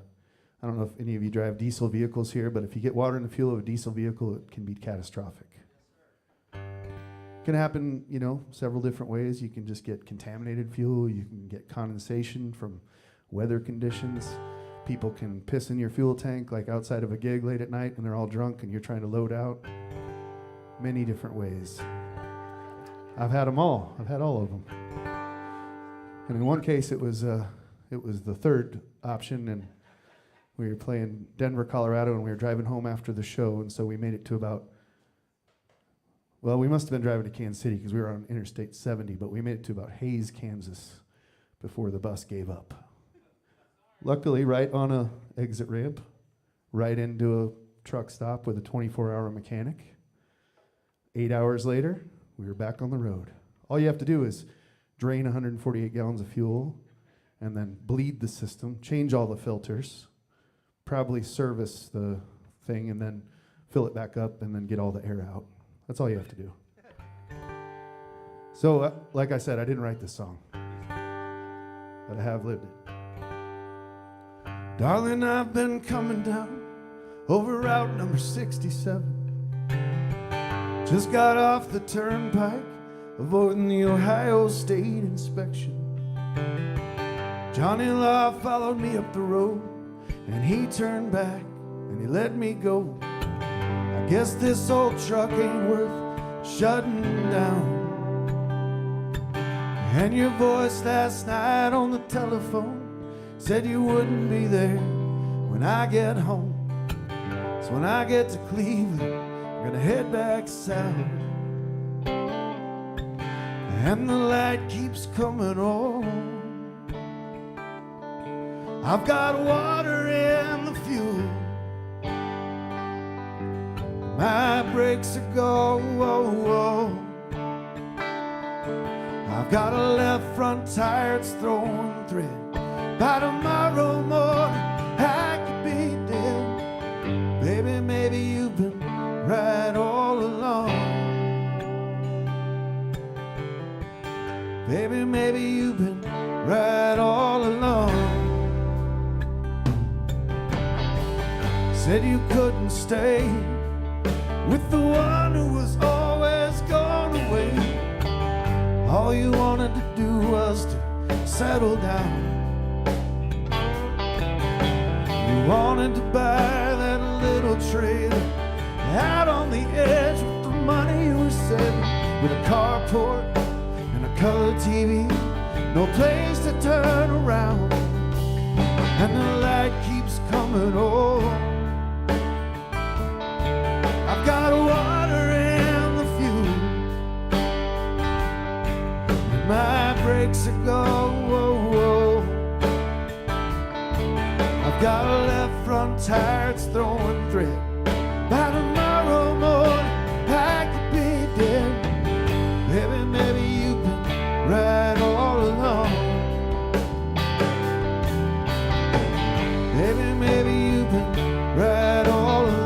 don't know if any of you drive diesel vehicles here, but if you get water in the fuel of a diesel vehicle, it can be catastrophic. It can happen, several different ways. You can just get contaminated fuel. You can get condensation from weather conditions. People can piss in your fuel tank, like outside of a gig late at night, and they're all drunk and you're trying to load out. Many different ways. I've had them all. I've had all of them. And in one case, it was the third option, and we were playing Denver, Colorado, and we were driving home after the show, and so we made it to about, well, we must have been driving to Kansas City because we were on Interstate 70, but we made it to about Hays, Kansas before the bus gave up. Luckily, right on a exit ramp, right into a truck stop with a 24-hour mechanic. 8 hours later, we were back on the road. All you have to do is drain 148 gallons of fuel and then bleed the system, change all the filters, probably service the thing, and then fill it back up and then get all the air out. That's all you have to do. So, like I said, I didn't write this song, but I have lived it. Darling, I've been coming down over Route number 67. Just got off the turnpike, avoiding the Ohio State inspection. Johnny Law followed me up the road, and he turned back, and he let me go. I guess this old truck ain't worth shutting down. And your voice last night on the telephone said you wouldn't be there when I get home. So when I get to Cleveland, I'm gonna head back south. And the light keeps coming on. I've got water in the fuel. My brakes are go. I've got a left front tire that's throwing thread. By tomorrow morning, I could be dead. Baby, maybe you've been right all along. Baby, maybe you've been right all along. said you couldn't stay with the one who was always gone away. All you wanted to do was to settle down. You wanted to buy that little trailer out on the edge with the money you were saving, with a carport and a color TV, no place to turn around, and the light keeps coming on. I've got water and the fuel, and my brakes are gone. I've got a left front tire, it's throwing thread. By tomorrow morning I could be dead. Baby, maybe you've been right all along. Baby, maybe you've been right all along.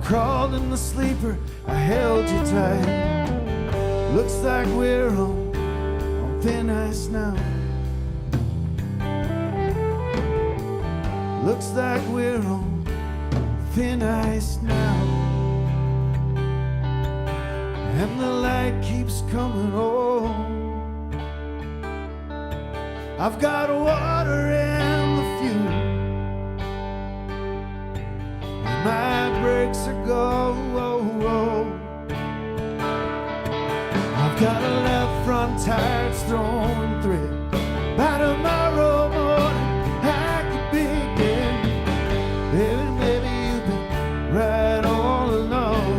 Crawled in the sleeper, I held you tight. Looks like we're on thin ice now. Looks like we're on thin ice now. And the light keeps coming on. I've got water and the fuel, my brakes are go. I've got a left front tire, it's throwing thread. By tomorrow morning I could be dead. Baby, maybe you've been right all along.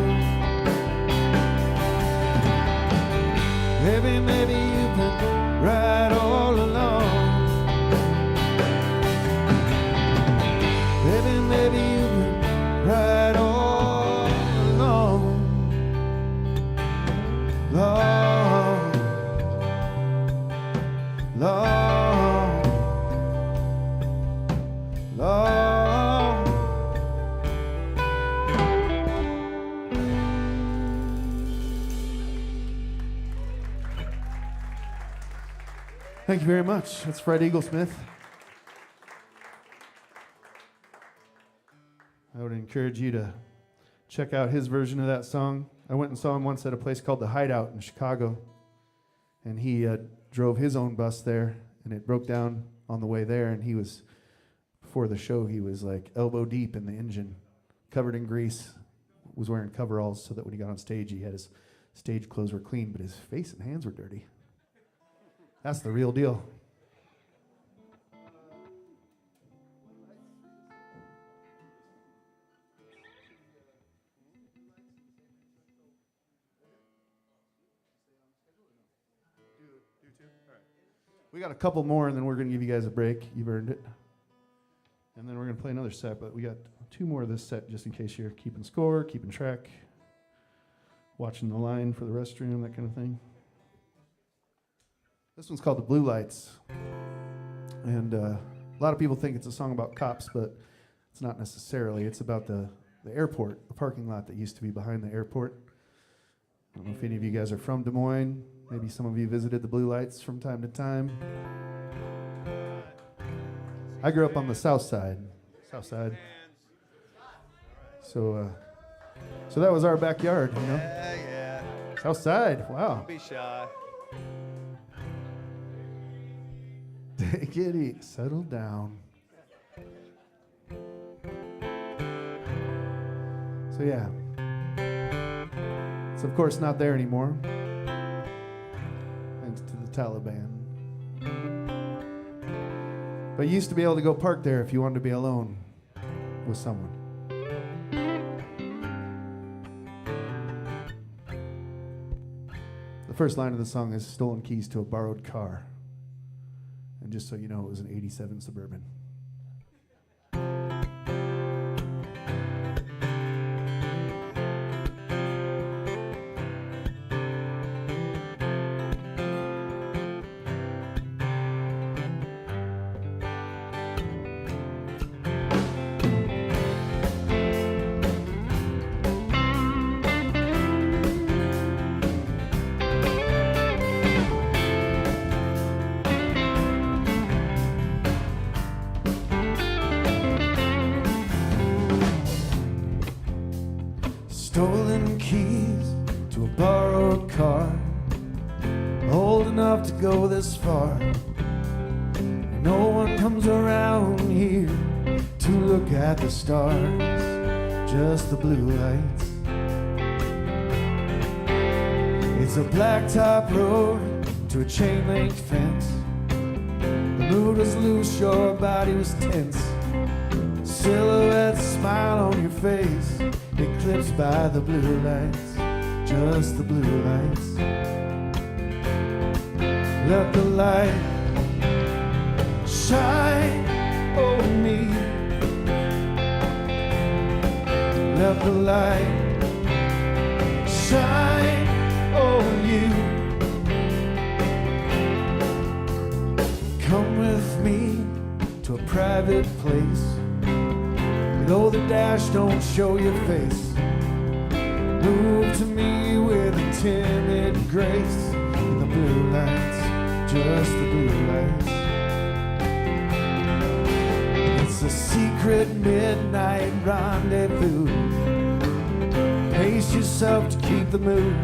Baby, maybe you've been right all along. Baby, maybe you've been right all along, long, long, long. Thank you very much. That's Fred Eaglesmith. I would encourage you to check out his version of that song. I went and saw him once at a place called The Hideout in Chicago, and he drove his own bus there, and it broke down on the way there, and he was, before the show, he was like elbow deep in the engine, covered in grease, was wearing coveralls so that when he got on stage, he had his stage clothes were clean, but his face and hands were dirty. That's the real deal. We got a couple more, and then we're going to give you guys a break. You've earned it. And then we're going to play another set, but we got two more of this set just in case you're keeping score, keeping track, watching the line for the restroom, that kind of thing. This one's called The Blue Lights. And a lot of people think it's a song about cops, but it's not necessarily. It's about the airport, a parking lot that used to be behind the airport. I don't know if any of you guys are from Des Moines. Maybe some of you visited the Blue Lights from time to time. I grew up on the south side. South side. So that was our backyard, you know. Yeah. South side. Wow. Don't be shy. Take it easy. Settle down. So yeah. It's of course not there anymore. Thanks to the Taliban. But you used to be able to go park there if you wanted to be alone with someone. The first line of the song is stolen keys to a borrowed car. And just so you know, it was an 87 Suburban. Stolen keys to a borrowed car, old enough to go this far. No one comes around here to look at the stars, just the blue lights. It's a blacktop road to a chain link fence. The mood was loose, your body was tense. Silhouette smile on your face, eclipsed by the blue lights, just the blue lights. Let the light shine on me. Let the light shine on you. Come with me to a private place. Below the dash, don't show your face. Move to me with a timid grace. In the blue lights, just the blue lights. It's a secret midnight rendezvous. Pace yourself to keep the mood.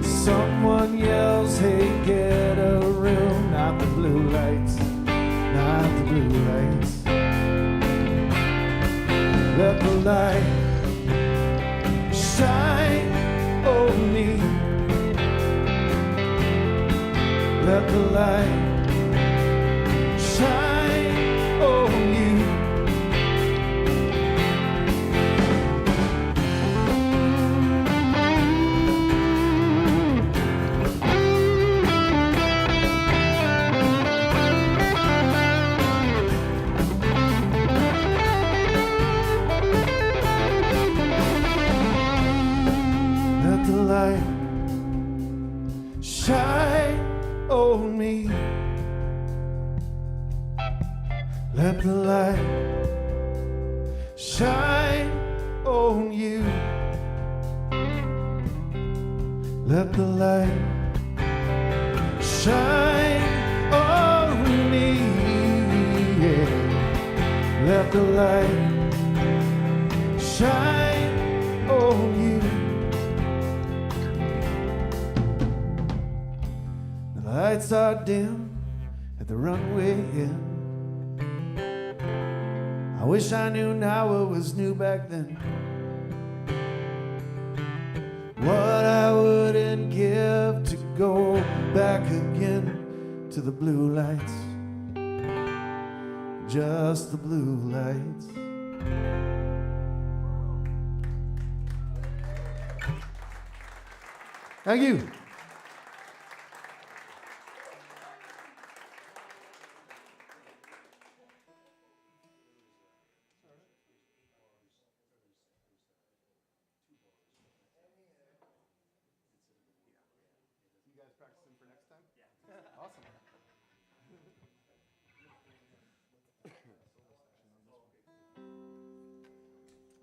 Someone yells, hey, get a room. Not the blue lights, not the blue lights. Let the light shine on me. Let the light shine on you. Let the light shine on me. Let the light shine on you. Let the light shine on me. Yeah. Let the light shine on you. The lights are dim at the runway end. I wish I knew now what was new back then. What I wouldn't give to go back again to the blue lights, just the blue lights. Thank you.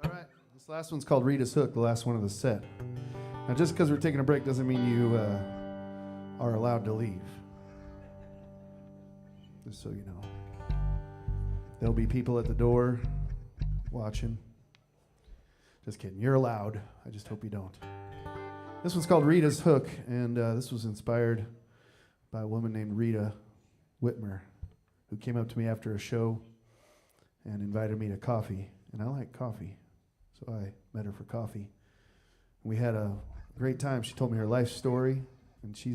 All right, this last one's called Rita's Hook, the last one of the set. Now, just because we're taking a break doesn't mean you are allowed to leave. Just so you know. There'll be people at the door watching. Just kidding. You're allowed. I just hope you don't. This one's called Rita's Hook, and this was inspired by a woman named Rita Whitmer, who came up to me after a show and invited me to coffee. And I like coffee, so I met her for coffee. We had a great time. She told me her life story, and she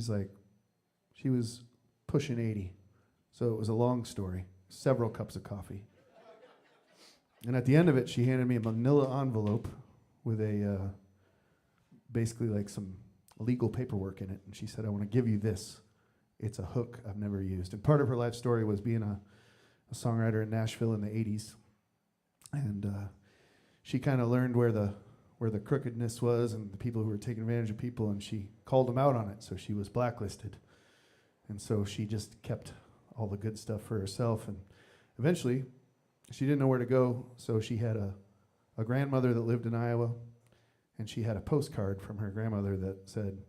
was pushing 80. So it was a long story, several cups of coffee. And at the end of it, she handed me a manila envelope with basically like some legal paperwork in it. And she said, I want to give you this. It's a hook I've never used. And part of her life story was being a songwriter in Nashville in the 80s. And she kind of learned where the crookedness was and the people who were taking advantage of people, and she called them out on it, so she was blacklisted. And so she just kept all the good stuff for herself, and eventually she didn't know where to go, so she had a grandmother that lived in Iowa, and she had a postcard from her grandmother that said,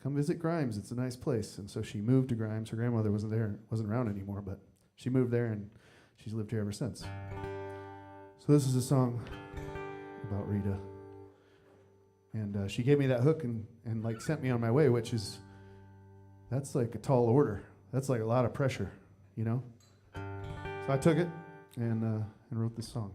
come visit Grimes, it's a nice place. And so she moved to Grimes. Her grandmother wasn't around anymore, but she moved there, and she's lived here ever since. So this is a song about Rita. And she gave me that hook and like sent me on my way, that's like a tall order. That's like a lot of pressure, you know? So I took it and wrote this song.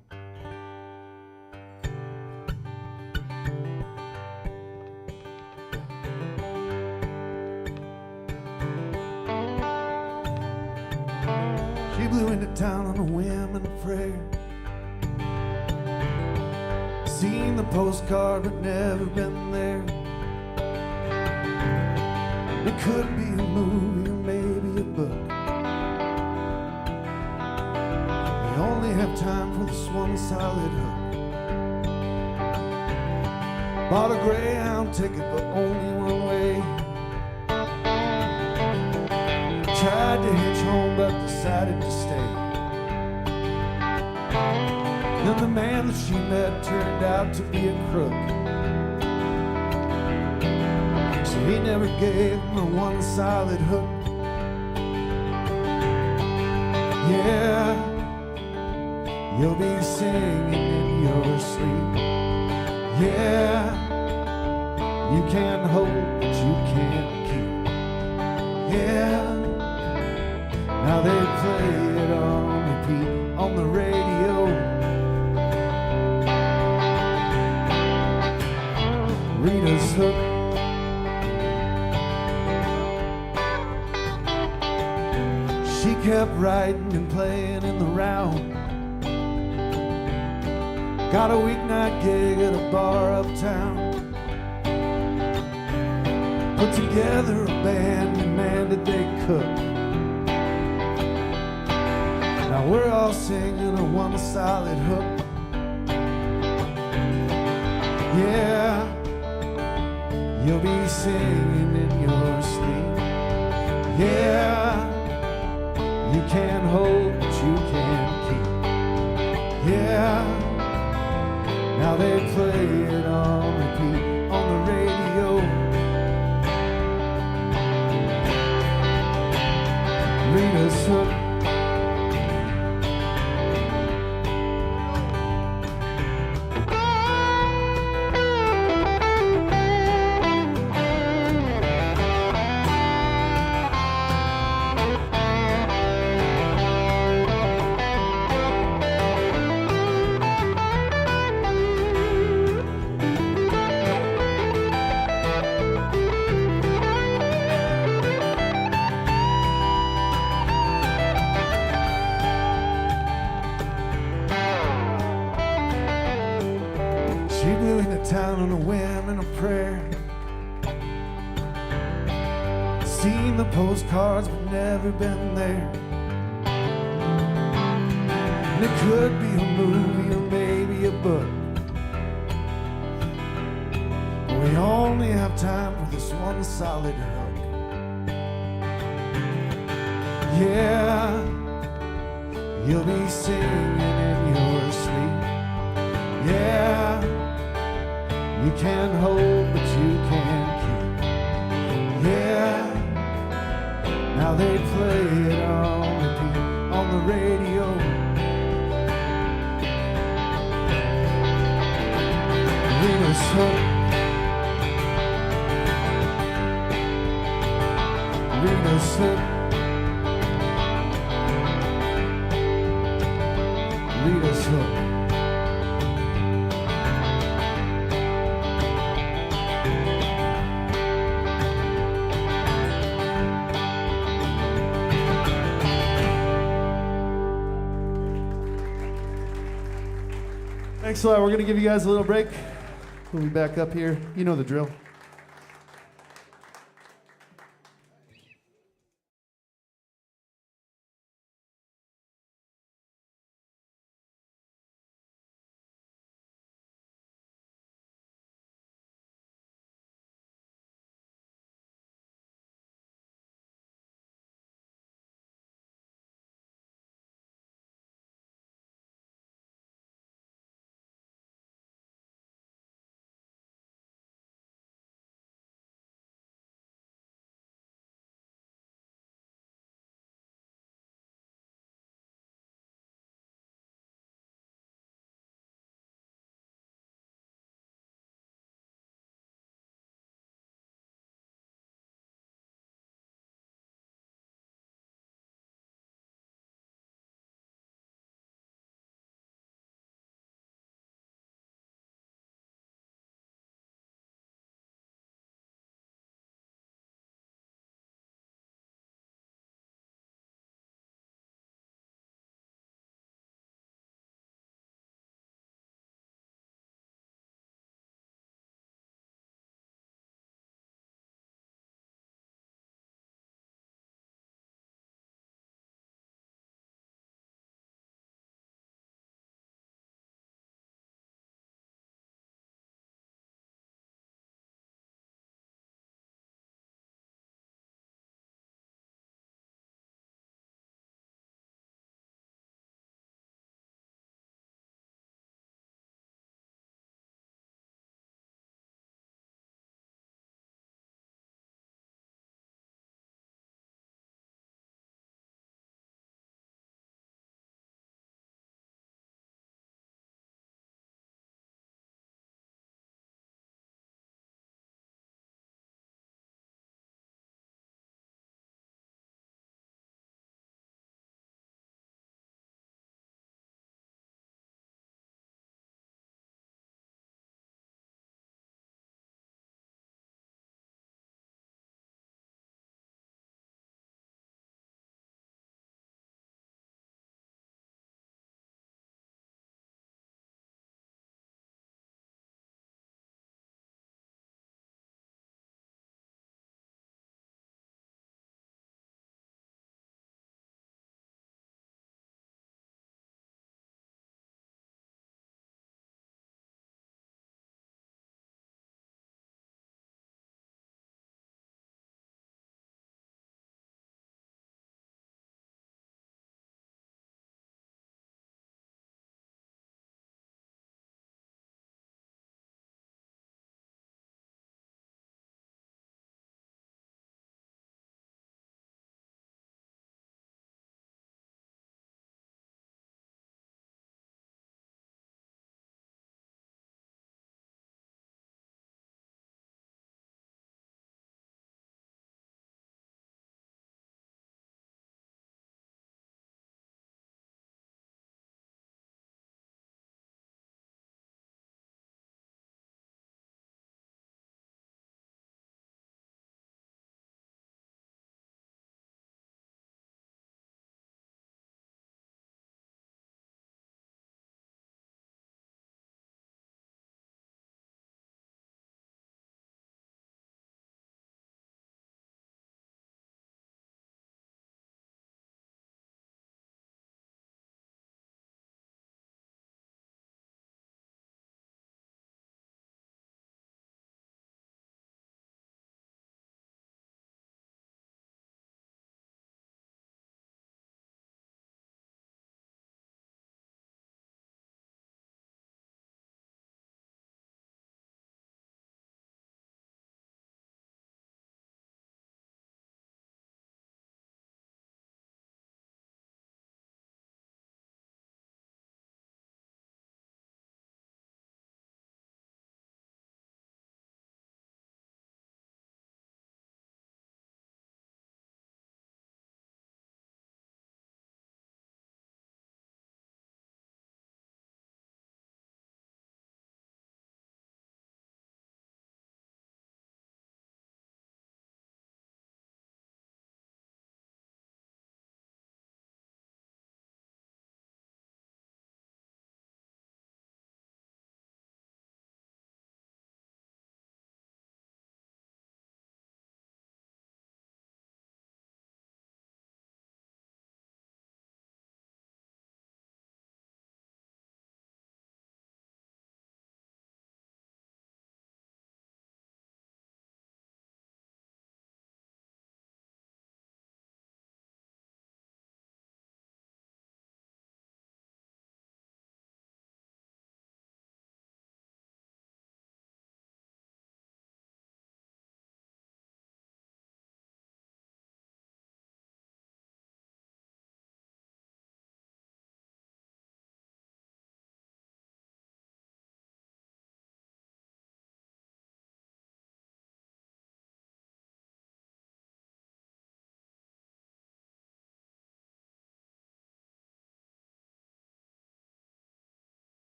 She blew into town on a whim and a prayer. Seen the postcard but never been there. It could be a movie or maybe a book. We only have time for this one solid hook. Bought a Greyhound ticket but only one way. Tried to hitch home but decided to stay. And the man that she met turned out to be a crook. So he never gave her one solid hook. Yeah, you'll be singing in your sleep. Yeah, you can't hold what you can't keep. Yeah, now they play it on repeat on the radio. Rita's Hook. She kept writing and playing in the round. Got a weeknight gig at a bar uptown. Put together a band and man did they cook. Now we're all singing a one solid hook. Yeah, you'll be singing in your sleep. Yeah, you can't hold what you can't keep. Yeah, now they play it on repeat on the radio. Rita's Hook. She blew into town on a whim and a prayer. Seen the postcards but never been there. And it could be a movie or maybe a book. But we only have time for this one solid hook. Yeah, you'll be singing in your sleep. Yeah, you can't hold but you can't keep. Yeah, now they play it on repeat on the radio. hook. Lead us hook. Lead us hook. Thanks a lot. We're going to give you guys a little break. We'll be back up here. You know the drill.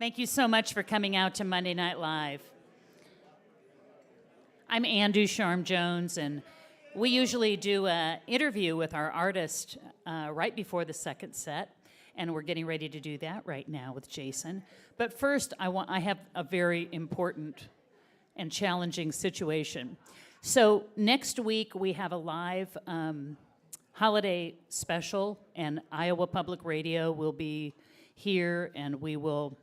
Thank you so much for coming out to Monday Night Live. I'm Anne Ducharme-Jones, and we usually do an interview with our artist right before the second set, and we're getting ready to do that right now with Jason. But first, I have a very important and challenging situation. So next week, we have a live holiday special, and Iowa Public Radio will be here, and we will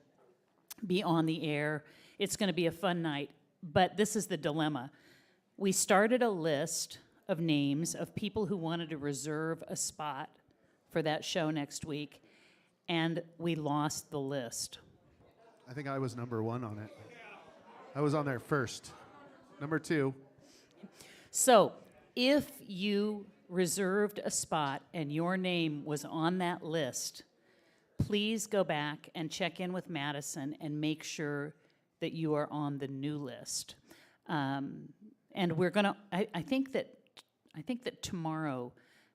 be on the air. It's going to be a fun night, but this is the dilemma. We started a list of names of people who wanted to reserve a spot for that show next week, and we lost the list. I think I was number 1 on it. I was on there first. Number 2. So if you reserved a spot and your name was on that list, please go back and check in with Madison and make sure that you are on the new list. And we're gonna. I think that tomorrow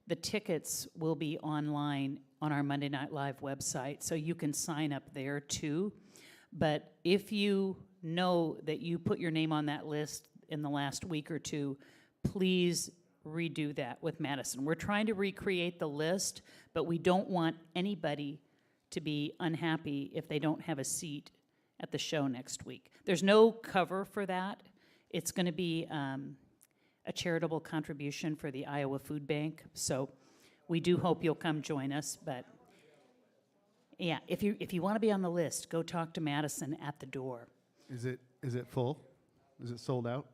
the tickets will be online on our Monday Night Live website, so you can sign up there too. But if you know that you put your name on that list in the last week or two, please redo that with Madison. We're trying to recreate the list, but we don't want anybody to be unhappy if they don't have a seat at the show next week. There's no cover for that. It's going to be a charitable contribution for the Iowa Food Bank. So we do hope you'll come join us. But yeah, if you want to be on the list, go talk to Madison at the door. Is it full? Is it sold out?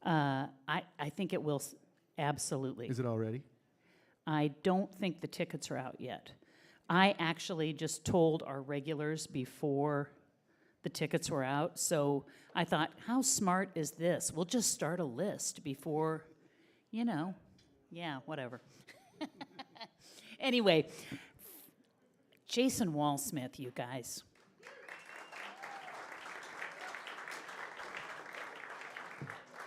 I think it will absolutely. Is it already? I don't think the tickets are out yet. I actually just told our regulars before the tickets were out, so I thought, how smart is this? We'll just start a list before, yeah, whatever. Anyway, Jason Walsmith, you guys.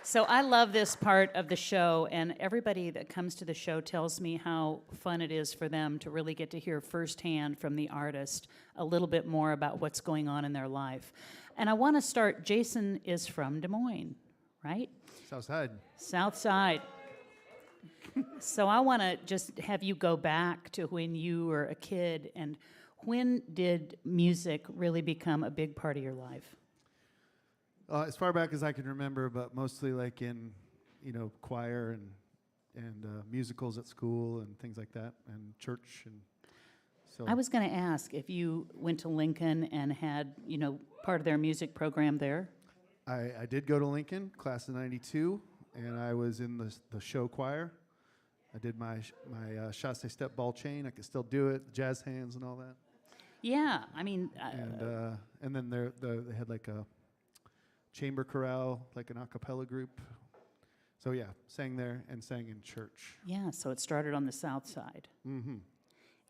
So I love this part of the show, and everybody that comes to the show tells me how fun it is for them to really get to hear firsthand from the artist a little bit more about what's going on in their life. And I want to start, Jason is from Des Moines, right? South Side. South Side. So I want to just have you go back to when you were a kid, and when did music really become a big part of your life? As far back as I can remember, but mostly like in, choir and musicals at school and things like that, and church, and so. I was going to ask if you went to Lincoln and had, part of their music program there. I did go to Lincoln, class of '92, and I was in the show choir. I did my chasse step ball chain. I could still do it, jazz hands and all that. Yeah, I mean. And then they had like a chamber chorale, like an a cappella group. So yeah, sang there and sang in church. Yeah, so it started on the South Side. Mm-hmm.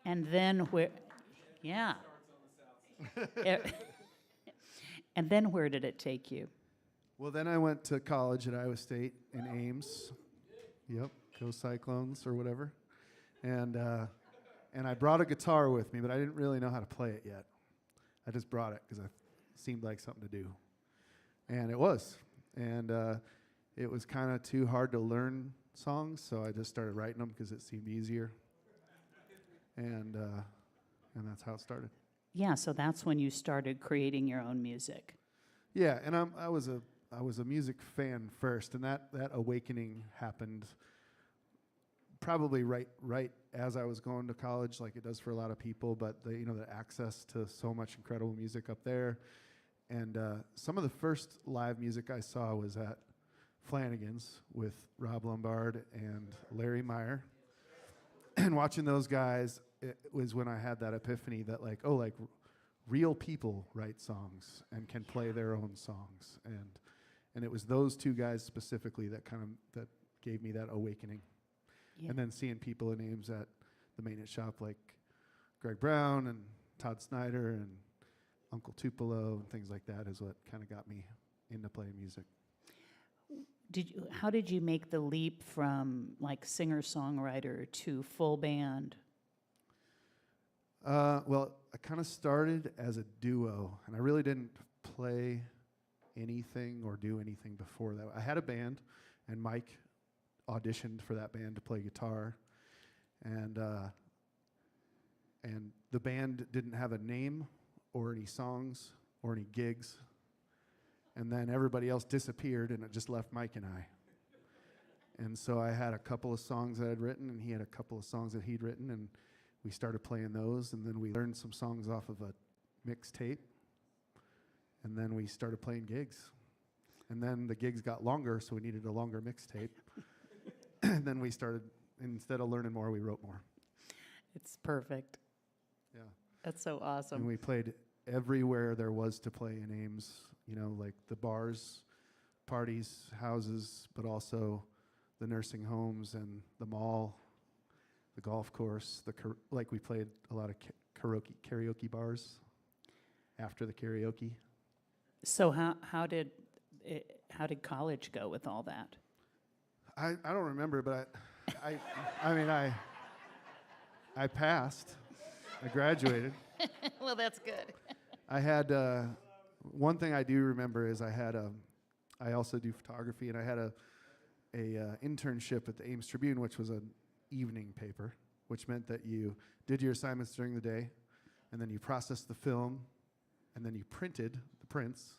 And then where, yeah. And then where did it take you? Well, then I went to college at Iowa State in Ames. Yep, go Cyclones or whatever. And I brought a guitar with me, but I didn't really know how to play it yet. I just brought it because it seemed like something to do. And it was. And it was kind of too hard to learn songs, so I just started writing them because it seemed easier. And that's how it started. Yeah, so that's when you started creating your own music. Yeah, and I was a music fan first, and that awakening happened probably right as I was going to college, like it does for a lot of people. But the access to so much incredible music up there. And some of the first live music I saw was at Flanagan's with Rob Lombard and Larry Meyer. And watching those guys, it was when I had that epiphany that real people write songs and can play their own songs. And it was those two guys specifically that gave me that awakening. Yeah. And then seeing people in Ames at the maintenance shop like Greg Brown and Todd Snyder and Uncle Tupelo and things like that is what kind of got me into playing music. How did you make the leap from like singer-songwriter to full band? Well, I kind of started as a duo, and I really didn't play anything or do anything before that. I had a band, and Mike auditioned for that band to play guitar, and the band didn't have a name or any songs or any gigs, and then everybody else disappeared, and it just left Mike and I. And so I had a couple of songs that I'd written, and he had a couple of songs that he'd written, and we started playing those, and then we learned some songs off of a mixtape, and then we started playing gigs. And then the gigs got longer, so we needed a longer mixtape. And then we started, instead of learning more, we wrote more. It's perfect. Yeah. That's so awesome. And we played everywhere there was to play in Ames, you know, like the bars, parties, houses, but also the nursing homes and the mall, the golf course, like we played a lot of karaoke bars after the karaoke. So how did college go with all that? I don't remember, but I passed. I graduated. Well, that's good. I had one thing I do remember is I also do photography, and I had a internship at the Ames Tribune, which was an evening paper, which meant that you did your assignments during the day, and then you processed the film, and then you printed the prints,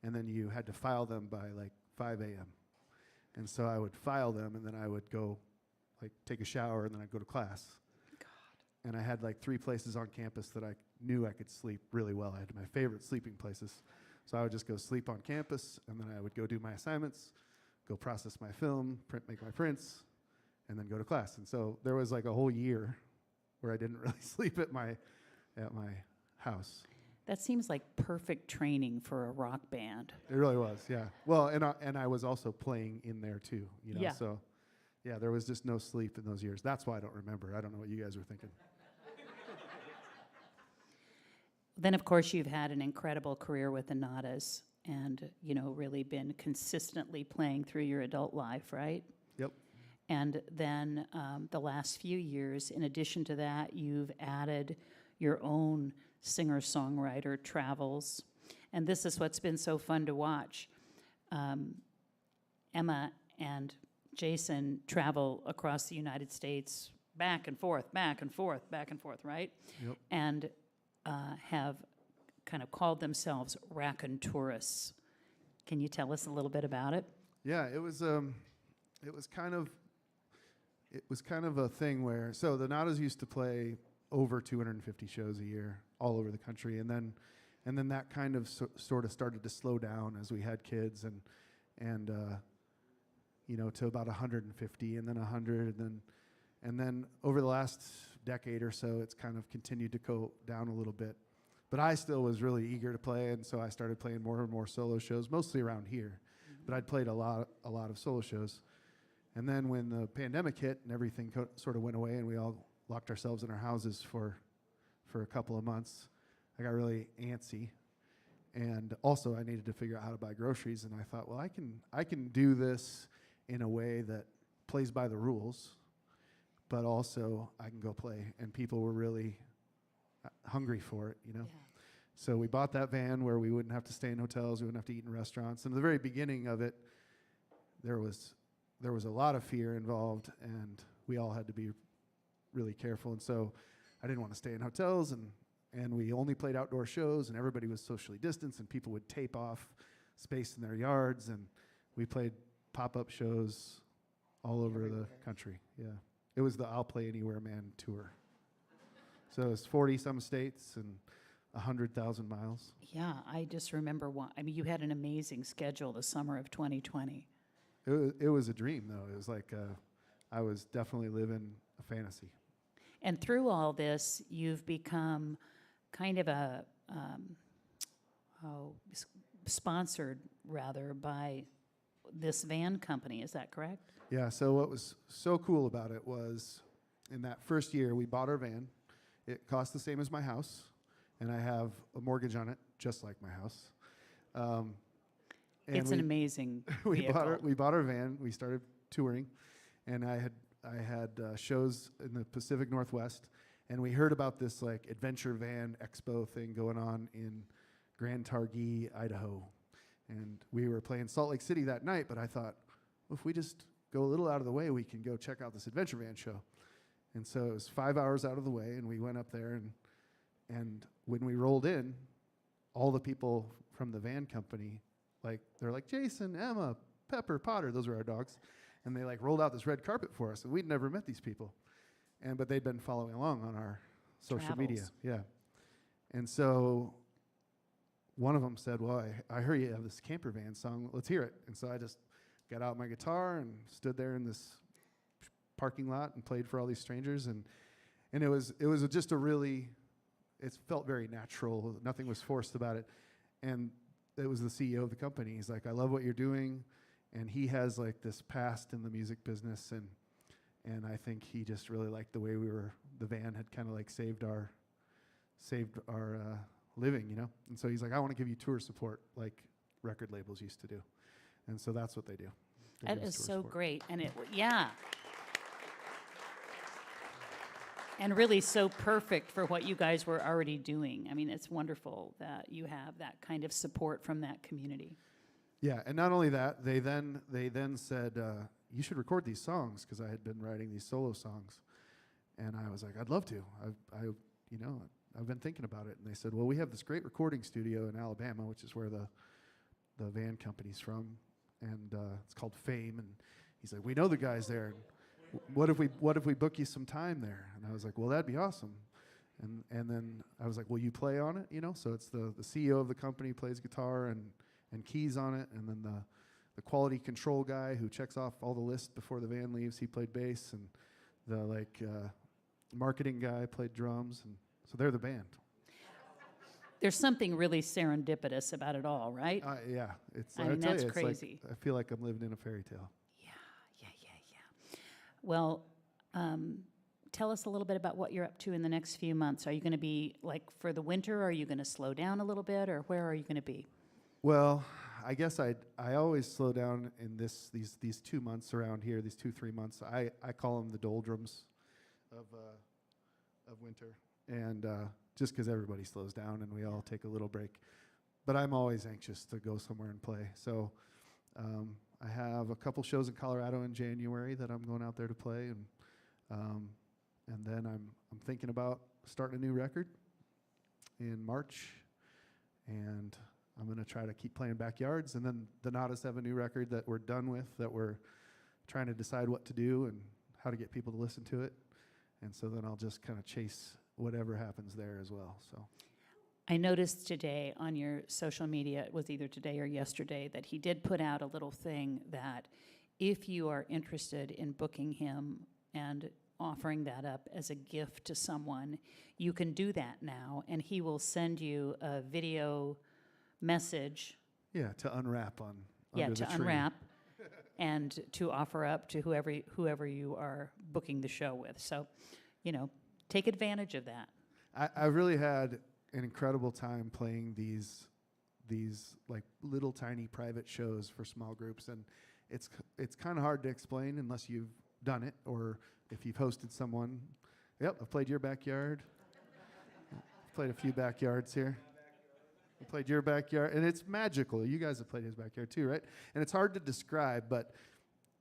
and then you had to file them by like 5 a.m. And so I would file them, and then I would go like take a shower, and then I'd go to class. God. And I had like 3 places on campus that I knew I could sleep really well. I had my favorite sleeping places. So I would just go sleep on campus, and then I would go do my assignments, go process my film, make my prints, and then go to class. And so there was like a whole year where I didn't really sleep at my house. That seems like perfect training for a rock band. It really was, yeah. Well, and I was also playing in there too, you know. Yeah. So, yeah, there was just no sleep in those years. That's why I don't remember. I don't know what you guys were thinking. Then, of course, you've had an incredible career with the Nadas and, you know, really been consistently playing through your adult life, right? Yep. And then the last few years, in addition to that, you've added your own singer-songwriter travels. And this is what's been so fun to watch. Emma and Jason travel across the United States back and forth, right? Yep. And have kind of called themselves raconteurs. Can you tell us a little bit about it? Yeah, it was kind of a thing where, so the Nadas used to play over 250 shows a year all over the country, and then that kind of sort of started to slow down as we had kids, and you know, to about 150, and then 100, and then over the last decade or so, it's kind of continued to go down a little bit. But I still was really eager to play, and so I started playing more and more solo shows, mostly around here. Mm-hmm. But I'd played a lot of solo shows. And then when the pandemic hit and everything sort of went away, and we all locked ourselves in our houses for a couple of months, I got really antsy. And also I needed to figure out how to buy groceries, and I thought, well, I can do this in a way that plays by the rules, but also I can go play. And people were really hungry for it, you know. Yeah. So we bought that van where we wouldn't have to stay in hotels, we wouldn't have to eat in restaurants. And at the very beginning of it, there was a lot of fear involved, and we all had to be really careful. And so I didn't want to stay in hotels, and we only played outdoor shows, and everybody was socially distanced, and people would tape off space in their yards, and we played pop-up shows all over the country. Yeah. It was the I'll Play Anywhere Man tour. So it was 40-some states and 100,000 miles. Yeah, I just remember you had an amazing schedule the summer of 2020. It was a dream, though. It was like I was definitely living a fantasy. And through all this, you've become kind of a sponsored, rather, by this van company. Is that correct? Yeah, so what was so cool about it was in that first year, we bought our van. It cost the same as my house, and I have a mortgage on it, just like my house. It's an amazing vehicle. We bought our van. We started touring, and I had shows in the Pacific Northwest, And we heard about this like adventure van expo thing going on in Grand Targhee, Idaho. And we were playing Salt Lake City that night, but I thought, well, if we just go a little out of the way, we can go check out this adventure van show. And so it was 5 hours out of the way, and we went up there, and when we rolled in, all the people from the van company, like, they're like, Jason, Emma, Pepper, Potter, those were our dogs, and they like rolled out this red carpet for us, and we'd never met these people. But they'd been following along on our social media. Yeah. And so one of them said, well, I heard you have this camper van song. Let's hear it. And so I just got out my guitar and stood there in this parking lot and played for all these strangers. And it was just a really, it felt very natural. Nothing was forced about it. And it was the CEO of the company. He's like, I love what you're doing. And he has like this past in the music business. And I think he just really liked the way the van had kind of like saved our living, you know? And so he's like, I want to give you tour support like record labels used to do. And so that's what they do. That is so great. And yeah. And really so perfect for what you guys were already doing. I mean, it's wonderful that you have that kind of support from that community. Yeah, and not only that, they then said, you should record these songs, because I had been writing these solo songs. And I was like, I'd love to. I've been thinking about it. And they said, well, we have this great recording studio in Alabama, which is where the van company's from. And it's called Fame. And he's like, we know the guys there. What if we book you some time there? And I was like, well, that'd be awesome. And then I was like, will you play on it? You know, so it's the CEO of the company plays guitar and keys on it, and then the quality control guy who checks off all the lists before the van leaves, he played bass, and the marketing guy played drums, and so they're the band. There's something really serendipitous about it all, right? Yeah, I mean, that's crazy. Like, I feel like I'm living in a fairy tale. Yeah. Well, tell us a little bit about what you're up to in the next few months. Are you going to be, like, for the winter, are you going to slow down a little bit, or where are you going to be? Well, I guess I always slow down in these 2 months around here, these 2-3 months. I call them the doldrums of winter, and just because everybody slows down and we all take a little break. But I'm always anxious to go somewhere and play. So I have a couple shows in Colorado in January that I'm going out there to play, and then I'm thinking about starting a new record in March, and I'm going to try to keep playing backyards. And then the Nadas have a new record that we're done with, that we're trying to decide what to do and how to get people to listen to it. And so then I'll just kind of chase whatever happens there as well. So I noticed today on your social media, it was either today or yesterday, that he did put out a little thing that if you are interested in booking him and offering that up as a gift to someone, you can do that now, and he will send you a video message. Yeah, to unwrap on Yeah, under to the tree. unwrap and to offer up to whoever you are booking the show with. So, take advantage of that. I really had an incredible time playing these like little tiny private shows for small groups, and it's kind of hard to explain unless you've done it, or if you've hosted someone. Yep, I've played your backyard. I've played a few backyards here. I played your backyard, and it's magical. You guys have played his backyard too, right? And it's hard to describe, but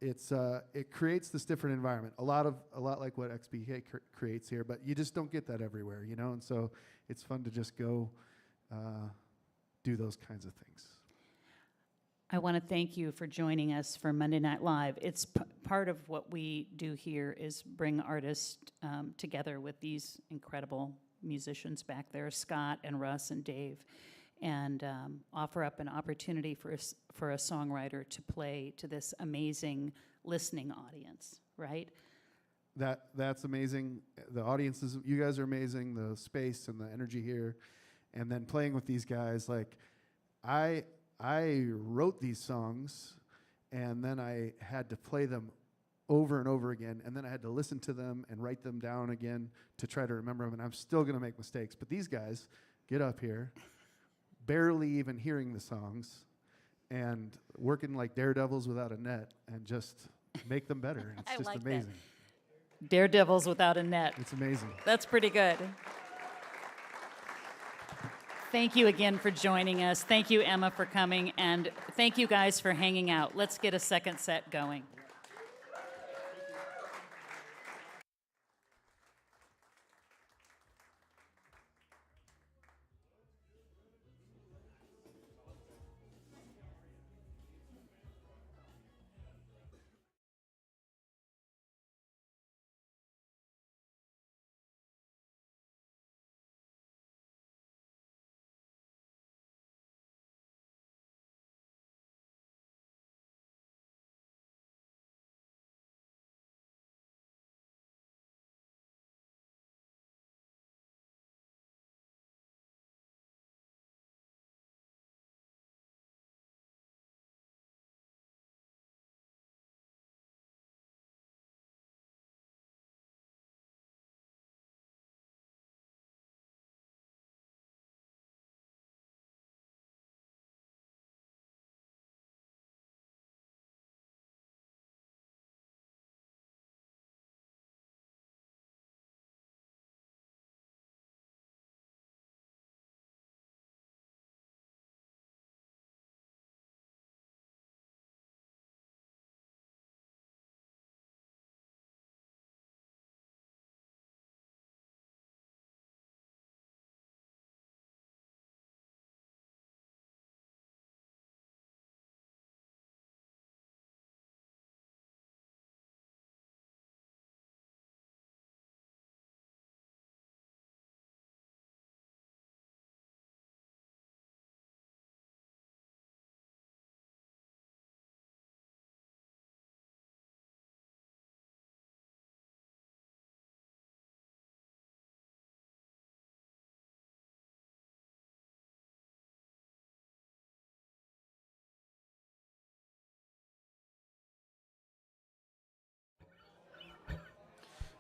it creates this different environment. A lot like what xBk creates here, but you just don't get that everywhere, And so it's fun to just go do those kinds of things. I want to thank you for joining us for Monday Night Live. It's part of what we do here is bring artists together with these incredible musicians back there, Scot and Russ and Dave, and offer up an opportunity for a songwriter to play to this amazing listening audience, right? That's amazing. The audiences, you guys are amazing. The space and the energy here, and then playing with these guys. Like, I wrote these songs, and then I had to play them over and over again, and then I had to listen to them and write them down again to try to remember them, and I'm still going to make mistakes. But these guys get up here, barely even hearing the songs, and working like daredevils without a net, and just make them better. It's I just like amazing. Daredevils without a net. It's amazing. That's pretty good. Thank you again for joining us. Thank you, Emma, for coming. And thank you guys for hanging out. Let's get a second set going.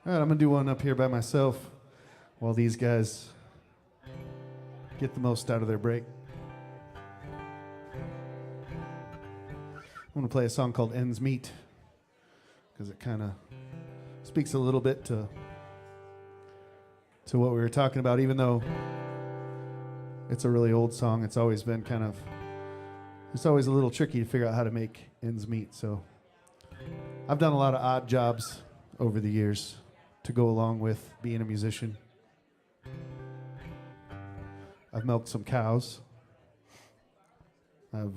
All right, I'm going to do one up here by myself while these guys get the most out of their break. I'm going to play a song called Ends Meet because it kind of speaks a little bit to what we were talking about. Even though it's a really old song, it's always been it's always a little tricky to figure out how to make ends meet. So I've done a lot of odd jobs over the years to go along with being a musician. I've milked some cows. I've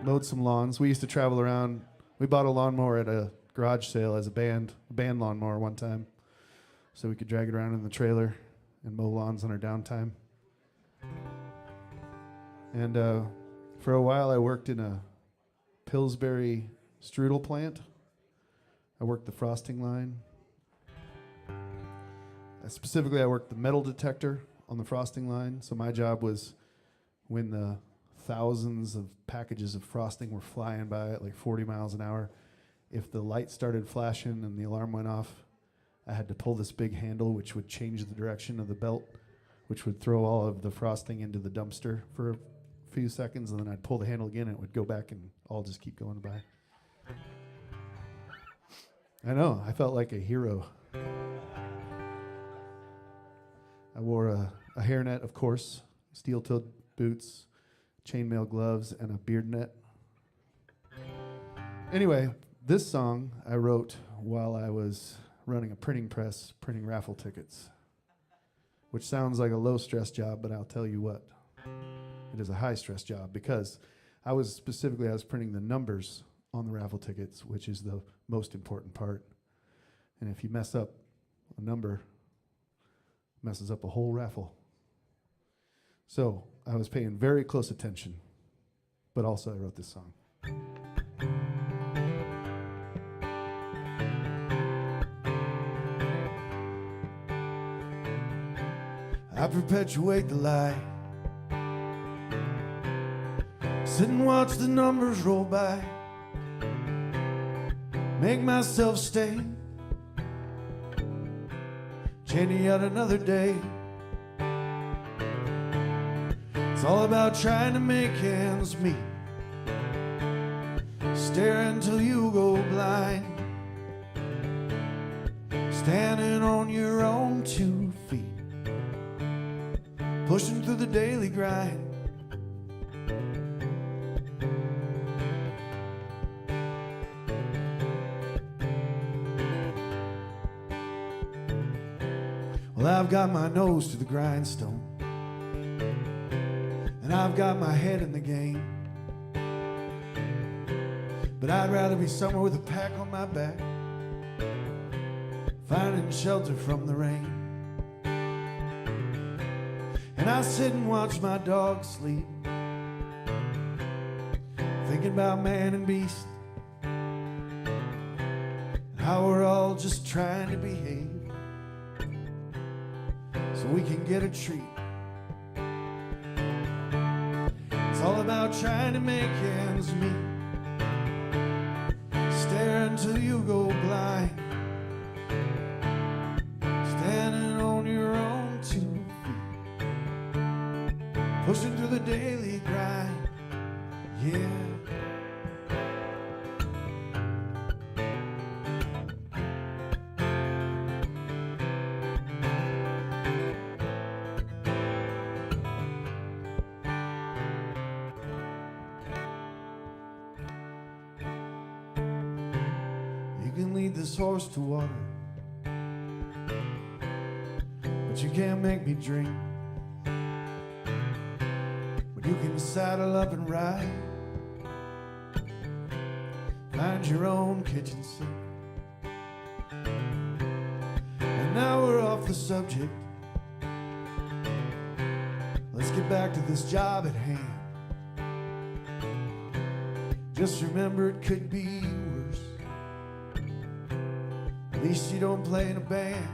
mowed some lawns. We used to travel around. We bought a lawnmower at a garage sale as a band lawnmower one time, so we could drag it around in the trailer and mow lawns on our downtime. And for a while, I worked in a Pillsbury strudel plant. I worked the frosting line. Specifically, I worked the metal detector on the frosting line. So my job was when the thousands of packages of frosting were flying by at like 40 miles an hour. If the light started flashing and the alarm went off, I had to pull this big handle which would change the direction of the belt, which would throw all of the frosting into the dumpster for a few seconds, and then I'd pull the handle again and it would go back and all just keep going by. I know, I felt like a hero. I wore a hairnet, of course, steel-toed boots, chainmail gloves, and a beard net. Anyway, this song I wrote while I was running a printing press, printing raffle tickets, which sounds like a low-stress job, but I'll tell you what, it is a high-stress job because I was printing the numbers on the raffle tickets, which is the most important part. And if you mess up a number, messes up a whole raffle. So I was paying very close attention, but also I wrote this song. I perpetuate the lie. Sit and watch the numbers roll by. Make myself stay. Chanting yet another day. It's all about trying to make ends meet. Stare until you go blind. standing on your own 2 feet, pushing through the daily grind. Well, I've got my nose to the grindstone, and I've got my head in the game, but I'd rather be somewhere with a pack on my back, finding shelter from the rain. And I sit and watch my dog sleep, thinking about man and beast, and how we're all just trying to behave so we can get a treat. It's all about trying to make ends meet, stare until you go blind, standing on your own 2 feet, pushing through the daily grind. Yeah. You can lead this horse to water, but you can't make me drink. But you can saddle up and ride, find your own kitchen sink. And now we're off the subject. Let's get back to this job at hand. Just remember it could be worse. At least you don't play in a band.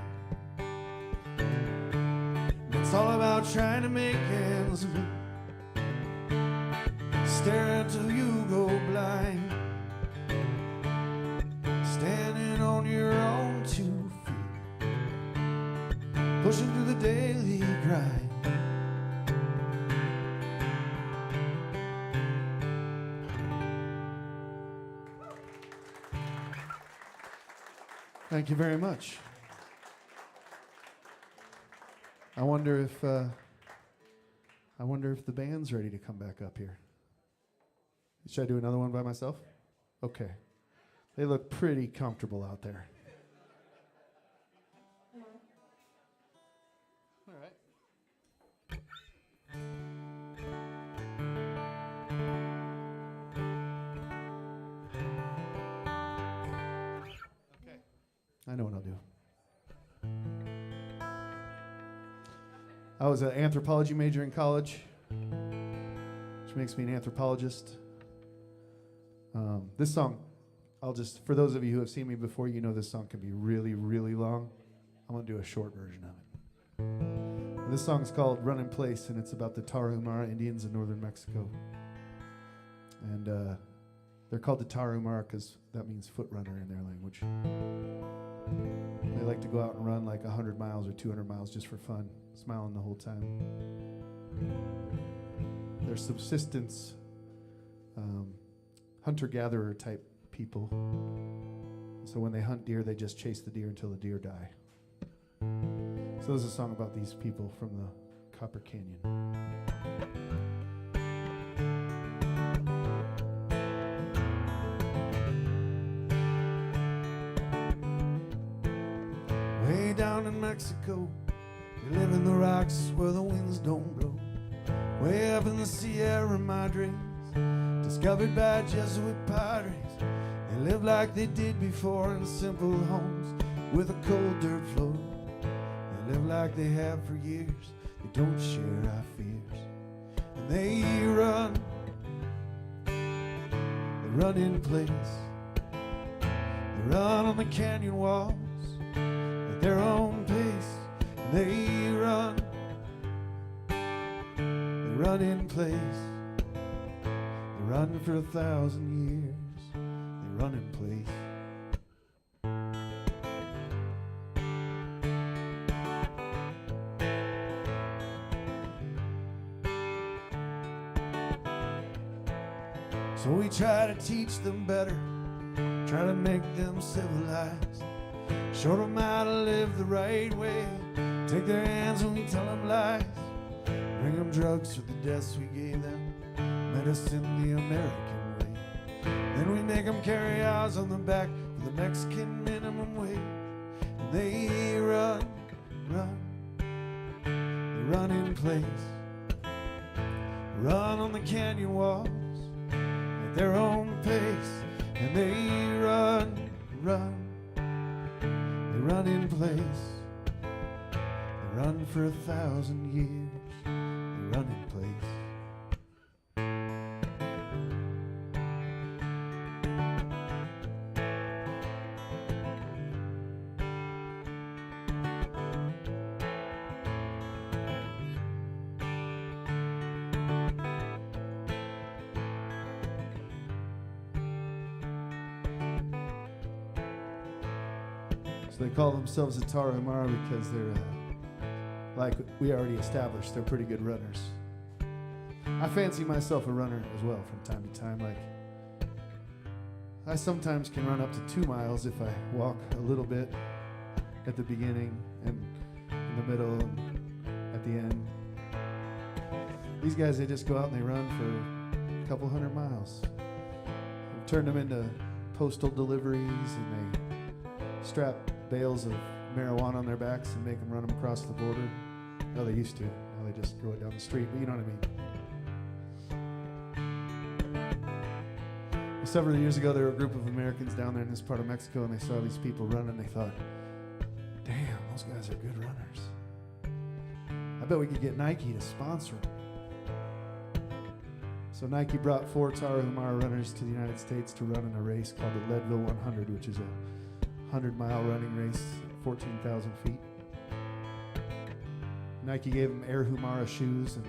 It's all about trying to make ends meet, stare until you go blind, standing on your own 2 feet, pushing through the daily grind. Thank you very much. I wonder if the band's ready to come back up here. Should I do another one by myself? Okay. They look pretty comfortable out there. All right. Okay. I know what I'll do. I was an anthropology major in college, which makes me an anthropologist. This song, for those of you who have seen me before, you know this song can be really, really long. I'm going to do a short version of it. This song is called Run in Place, and it's about the Tarahumara Indians in northern Mexico. And they're called the Tarahumara because that means foot runner in their language. They like to go out and run like 100 miles or 200 miles just for fun, smiling the whole time. They're subsistence, hunter-gatherer type people. So when they hunt deer, they just chase the deer until the deer die. So there's a song about these people from the Copper Canyon. Way down in Mexico, we live in the rocks where the winds don't blow. Way up in the Sierra Madres, discovered by Jesuit padres. They live like they did before in simple homes with a cold dirt floor. They live like they have for years. They don't share our fears. And they run in place. They run on the canyon walls at their own pace. And they run in place. They run for 1,000 years. They run in place. So we try to teach them better, try to make them civilized. Showed them how to live the right way. Take their hands when we tell them lies. Bring them drugs for the deaths we gave them. Medicine the American way. Then we make them carry ours on the back for the Mexican minimum wage. And they run, they run in place. Run on the canyon walls at their own pace. And they run, they run in place. They run for 1,000 years. They run in place. So they call themselves the Tarahumara because they're, like we already established, they're pretty good runners. I fancy myself a runner as well from time to time. Like, I sometimes can run up to 2 miles if I walk a little bit at the beginning and in the middle and at the end. These guys, they just go out and they run for a couple 100 miles. We've turned them into postal deliveries, and they strap bales of marijuana on their backs and make them run them across the border. No, they used to. Now they just throw it down the street, but you know what I mean. Several years ago, there were a group of Americans down there in this part of Mexico, and they saw these people running, and they thought, damn, those guys are good runners. I bet we could get Nike to sponsor them. So Nike brought 4 Tarahumara runners to the United States to run in a race called the Leadville 100, which is a 100-mile running race, 14,000 feet. Nike gave them Air Humara shoes and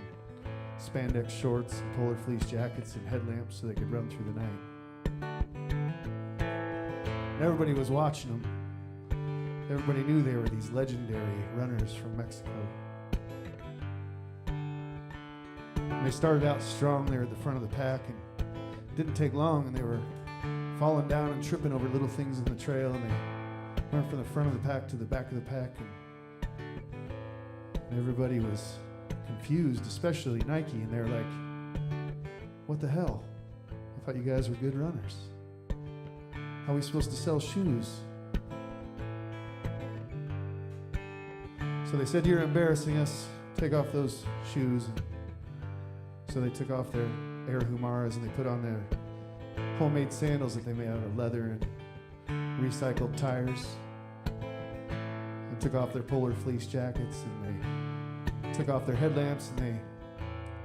spandex shorts and polar fleece jackets and headlamps so they could run through the night. And everybody was watching them. Everybody knew they were these legendary runners from Mexico. And they started out strong. They were at the front of the pack, and it didn't take long, and they were falling down and tripping over little things in the trail, and they went from the front of the pack to the back of the pack, and everybody was confused, especially Nike, and they're like, what the hell? I thought you guys were good runners. How are we supposed to sell shoes? So they said, you're embarrassing us. Take off those shoes. So they took off their Air Humaras and they put on their homemade sandals that they made out of leather and recycled tires. They took off their polar fleece jackets, and they took off their headlamps, and they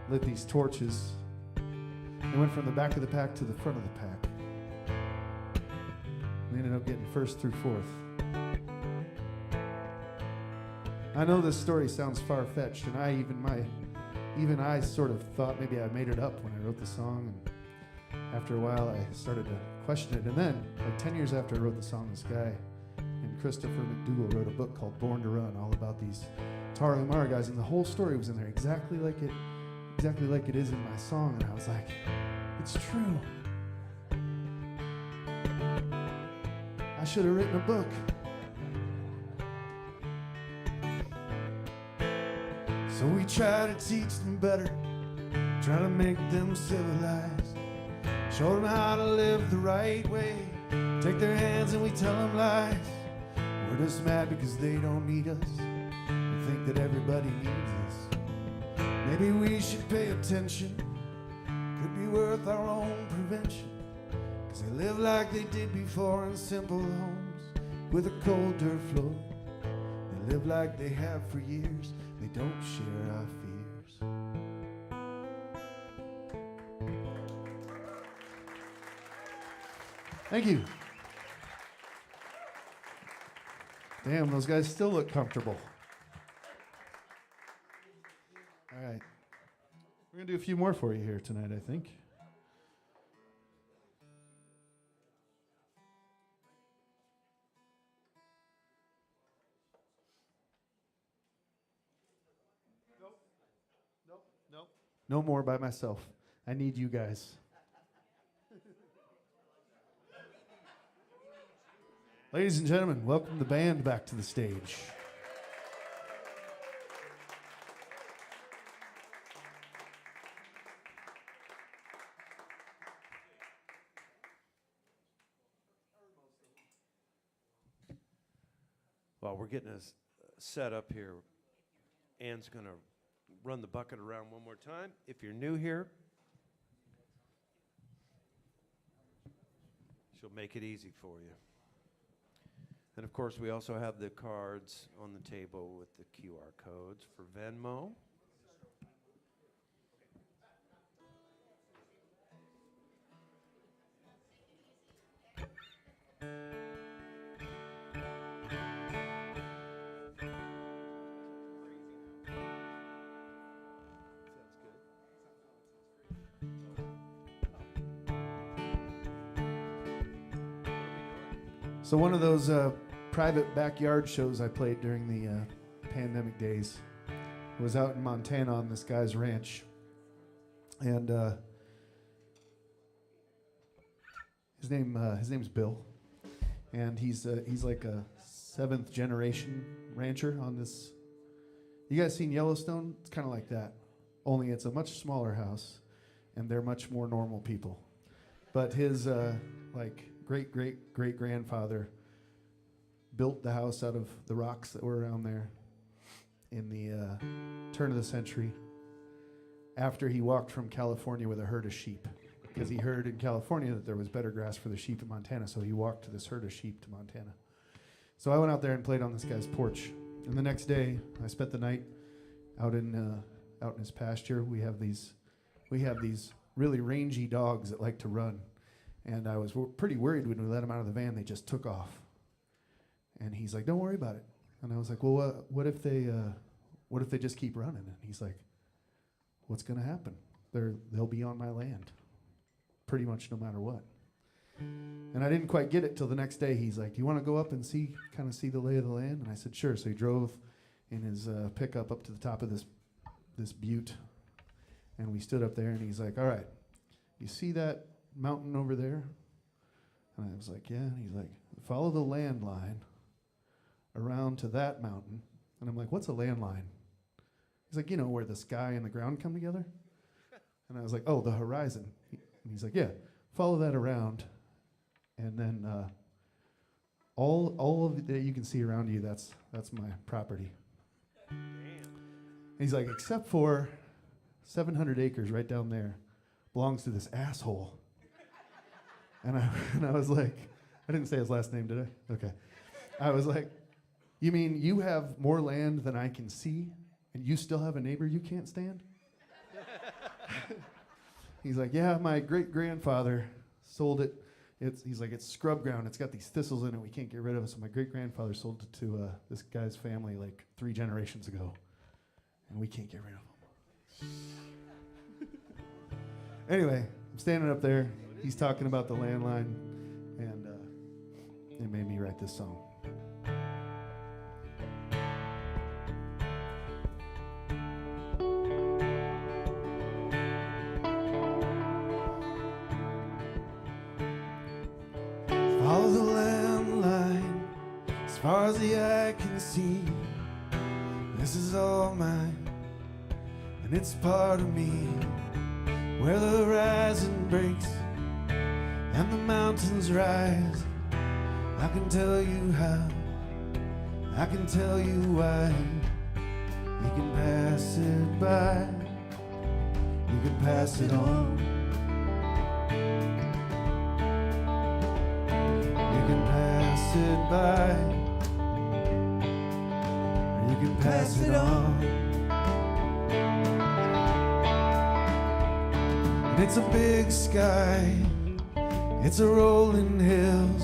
lit these torches. They went from the back of the pack to the front of the pack. And they ended up getting first through fourth. I know this story sounds far-fetched, and even I sort of thought maybe I made it up when I wrote the song, and after a while I started to question it. And then, like 10 years after I wrote the song, this guy named Christopher McDougall wrote a book called Born to Run, all about these Tarahumara guys, and the whole story was in there exactly like it is in my song. And I was like, it's true. I should have written a book. So we try to teach them better, try to make them civilized, show them how to live the right way, take their hands and we tell them lies. We're just mad because they don't need us, we think that everybody needs us. Maybe we should pay attention, could be worth our own prevention, cause they live like they did before in simple homes with a cold dirt floor. They live like they have for years, they don't share our fears. Thank you. Damn, those guys still look comfortable. All right. We're going to do a few more for you here tonight, I think. Nope. No more by myself. I need you guys. Ladies and gentlemen, welcome the band back to the stage. While we're getting us set up here, Anne's going to run the bucket around one more time. If you're new here, she'll make it easy for you. And of course, we also have the cards on the table with the QR codes for Venmo. So one of those private backyard shows I played during the pandemic days was out in Montana on this guy's ranch. And his name's Bill. And he's like a 7th generation rancher on this. You guys seen Yellowstone? It's kind of like that. Only it's a much smaller house and they're much more normal people. But his great-great-great-grandfather built the house out of the rocks that were around there in the turn of the century after he walked from California with a herd of sheep, because he heard in California that there was better grass for the sheep in Montana, so he walked to this herd of sheep to Montana. So I went out there and played on this guy's porch, and the next day I spent the night out in his pasture. We have these really rangy dogs that like to run. And I was pretty worried when we let him out of the van. They just took off. And he's like, "Don't worry about it." And I was like, "Well, what if they just keep running?" And he's like, "What's going to happen? They'll be on my land, pretty much no matter what." And I didn't quite get it till the next day. He's like, "Do you want to go up and see the lay of the land?" And I said, "Sure." So he drove in his pickup up to the top of this butte, and we stood up there. And he's like, "All right, you see that mountain over there?" And I was like, "Yeah." And he's like, "Follow the landline around to that mountain." And I'm like, "What's a landline?" He's like, where the sky and the ground come together. And I was like, "Oh, the horizon." And he's like, "Yeah, follow that around, and then all of it that you can see around you, that's my property." And he's like, "Except for 700 acres right down there belongs to this asshole." And I was like, I didn't say his last name, did I? Okay. I was like, "You mean you have more land than I can see, and you still have a neighbor you can't stand?" He's like, "Yeah, my great-grandfather sold it. He's like, it's scrub ground. It's got these thistles in it. We can't get rid of it. So my great-grandfather sold it to this guy's family like 3 generations ago, and we can't get rid of them." Anyway, I'm standing up there. He's talking about the landline, and it made me write this song. Follow the landline as far as the eye can see. This is all mine, and it's part of me. Where the horizon breaks and the mountains rise, I can tell you how, I can tell you why. You can pass it by, you can pass it on. You can pass it by, or you can pass it on. And it's a big sky, it's a rolling hills,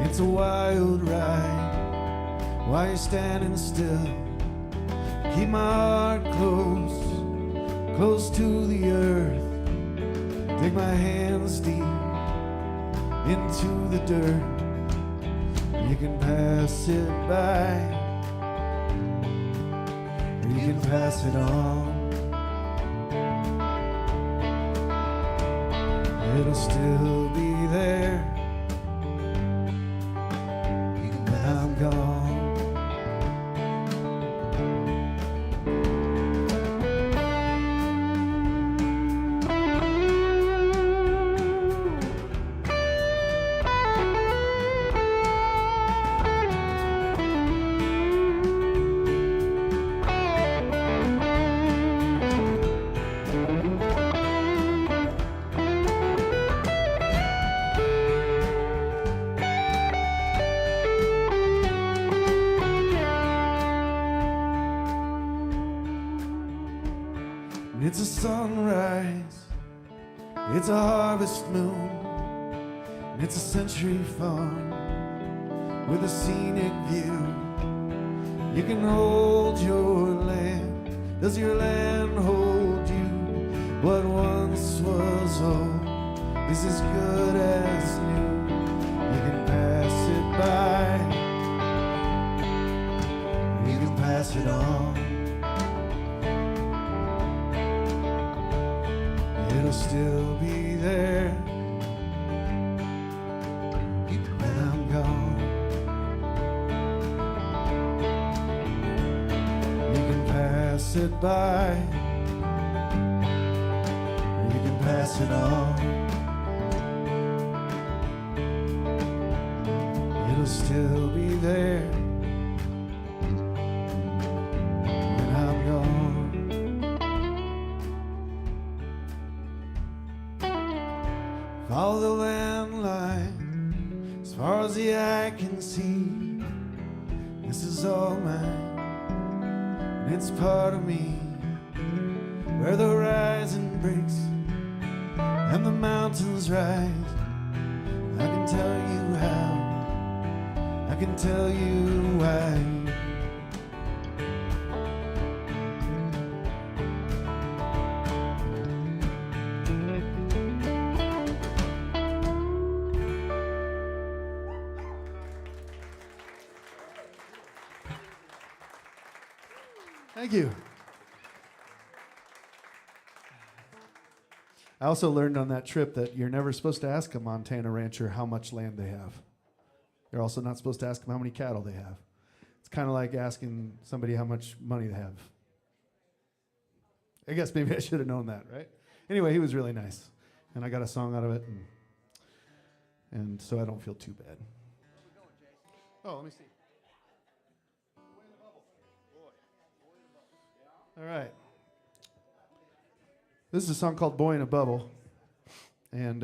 it's a wild ride. While you're standing still, keep my heart close, close to the earth. Dig my hands deep into the dirt. You can pass it by, or you can pass it on. It'll still be there It's a sunrise, it's a harvest moon, and it's a century farm with a scenic view. You can hold your land, does your land hold you? What once was old is as good as new. You can pass it by, you can pass it on. It'll still be there when I'm gone. You can pass it by, or you can pass it on. It'll still be there when I'm gone. Follow the landline as far as the eye can see. This is all mine, and it's part of me. Where the horizon breaks and the mountains rise, I can tell you how, I can tell you why. Thank you. I also learned on that trip that you're never supposed to ask a Montana rancher how much land they have. You're also not supposed to ask them how many cattle they have. It's kind of like asking somebody how much money they have. I guess maybe I should have known that, right? Anyway, he was really nice, and I got a song out of it, and so I don't feel too bad. Oh, let me see. All right. This is a song called Boy in a Bubble. And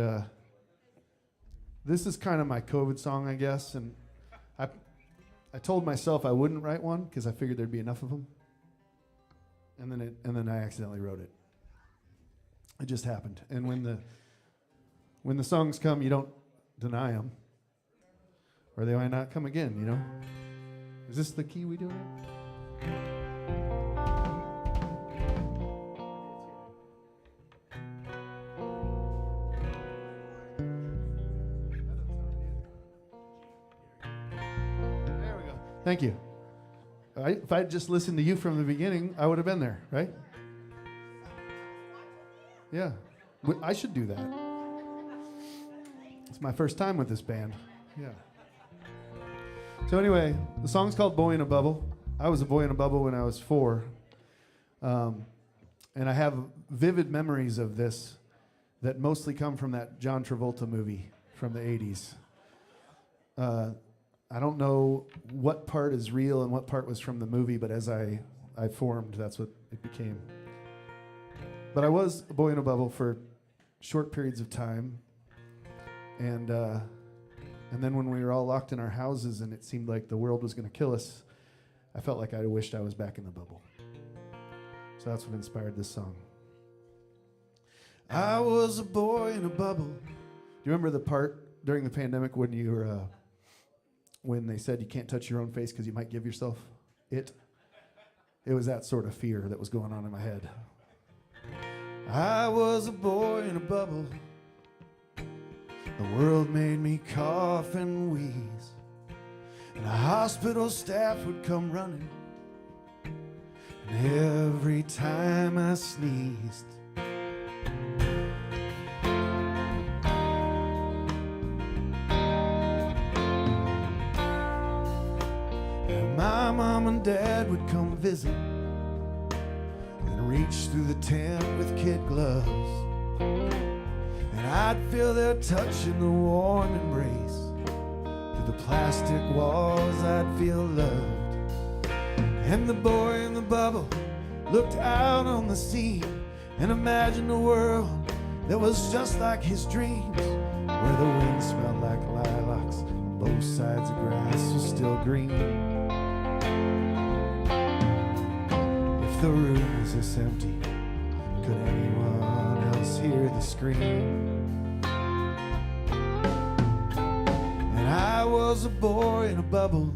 this is kind of my COVID song, I guess. And I told myself I wouldn't write one because I figured there'd be enough of them. And then I accidentally wrote it. It just happened. And when the songs come, you don't deny them. Or they might not come again, you know? Is this the key we do it? Thank you. If I just listened to you from the beginning, I would have been there, right? Yeah. I should do that. It's my first time with this band. Yeah. So anyway, the song's called Boy in a Bubble. I was a boy in a bubble when I was 4. And I have vivid memories of this that mostly come from that John Travolta movie from the 80s. I don't know what part is real and what part was from the movie, but as I formed, that's what it became. But I was a boy in a bubble for short periods of time. And then when we were all locked in our houses and it seemed like the world was going to kill us, I felt like I wished I was back in the bubble. So that's what inspired this song. I was a boy in a bubble. Do you remember the part during the pandemic when you were... when they said you can't touch your own face because you might give yourself it? It was that sort of fear that was going on in my head. I was a boy in a bubble. The world made me cough and wheeze, and the hospital staff would come running, and every time I sneezed, my mom and dad would come visit and reach through the tent with kid gloves, and I'd feel their touch in the warm embrace. Through the plastic walls I'd feel loved, and the boy in the bubble looked out on the scene and imagined a world that was just like his dreams, where the wind smelled like lilacs and both sides of grass was still green. If the room is this empty, Could anyone else hear the scream? And I was a boy in a bubble,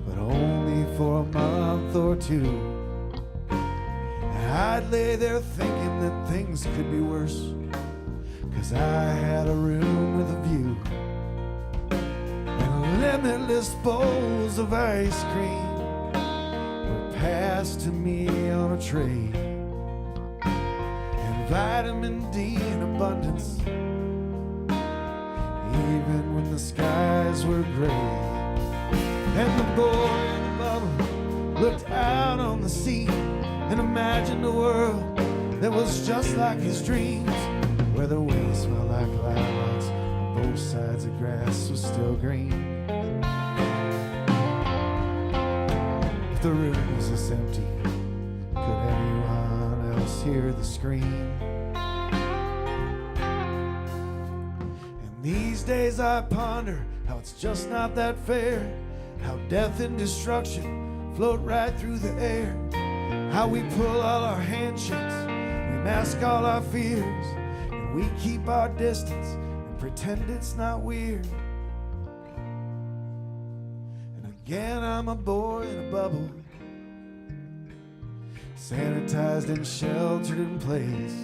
but only for a month or two. And I'd lay there thinking that things could be worse, 'cause I had a room with a view and limitless bowls of ice cream were passed to me on a tray, and vitamin D in abundance, even when the skies were gray. And the boy in the bubble looked out on the sea and imagined a world that was just like his dreams, where the wind smelled like lilacs and both sides of grass was still green. If the room was this empty, could anyone else hear the scream? And these days I ponder how it's just not that fair, how death and destruction float right through the air, how we pull all our handshakes, we mask all our fears, and we keep our distance and pretend it's not weird. And again I'm a boy in a bubble, sanitized and sheltered in place.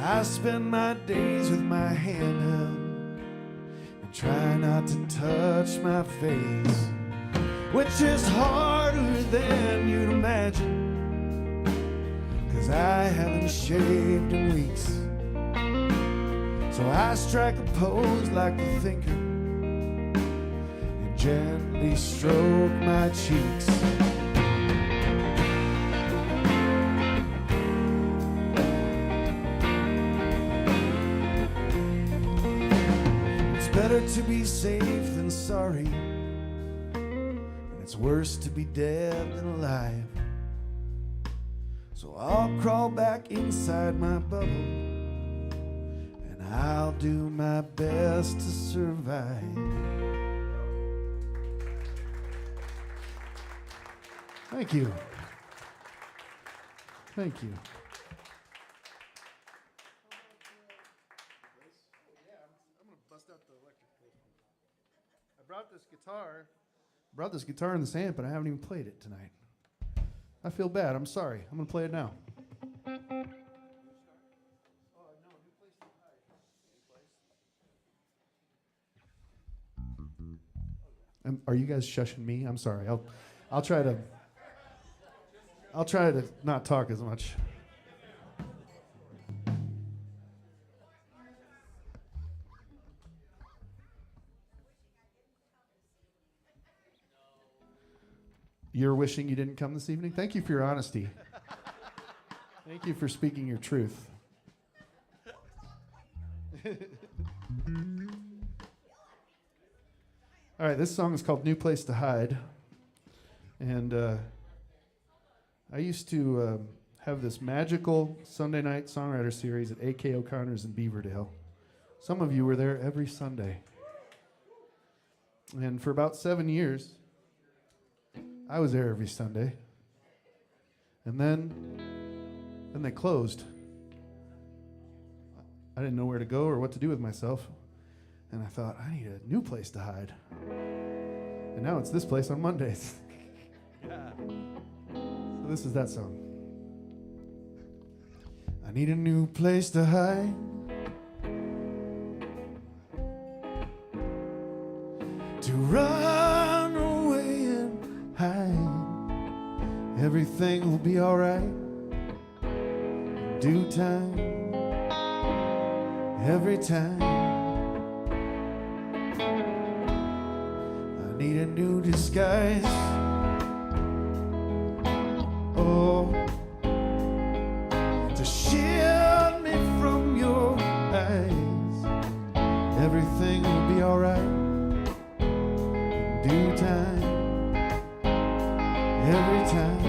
I spend my days with my hand held and try not to touch my face, which is harder than you'd imagine, 'cause I haven't shaved in weeks. So I strike a pose like the thinker and gently stroke my cheeks. It's better to be safe than sorry, and it's worse to be dead than alive. So I'll crawl back inside my bubble, and I'll do my best to survive. Thank you. Thank you. I'm going to bust out the electric bass. I brought this guitar in this amp, but I haven't even played it tonight. I feel bad. I'm sorry. I'm going to play it now. Are you guys shushing me? I'm sorry. I'll try to not talk as much. You're wishing you didn't come this evening? Thank you for your honesty. Thank you for speaking your truth. All right, this song is called New Place to Hide. And I used to have this magical Sunday night songwriter series at A.K. O'Connor's in Beaverdale. Some of you were there every Sunday. And for about 7 years, I was there every Sunday. And then they closed. I didn't know where to go or what to do with myself. And I thought, I need a new place to hide. And now it's this place on Mondays. Yeah. So this is that song. I need a new place to hide. To run away and hide. Everything will be alright in due time. Every time I need a new disguise. Oh, to shield me from your eyes. Everything will be alright in due time. Every time.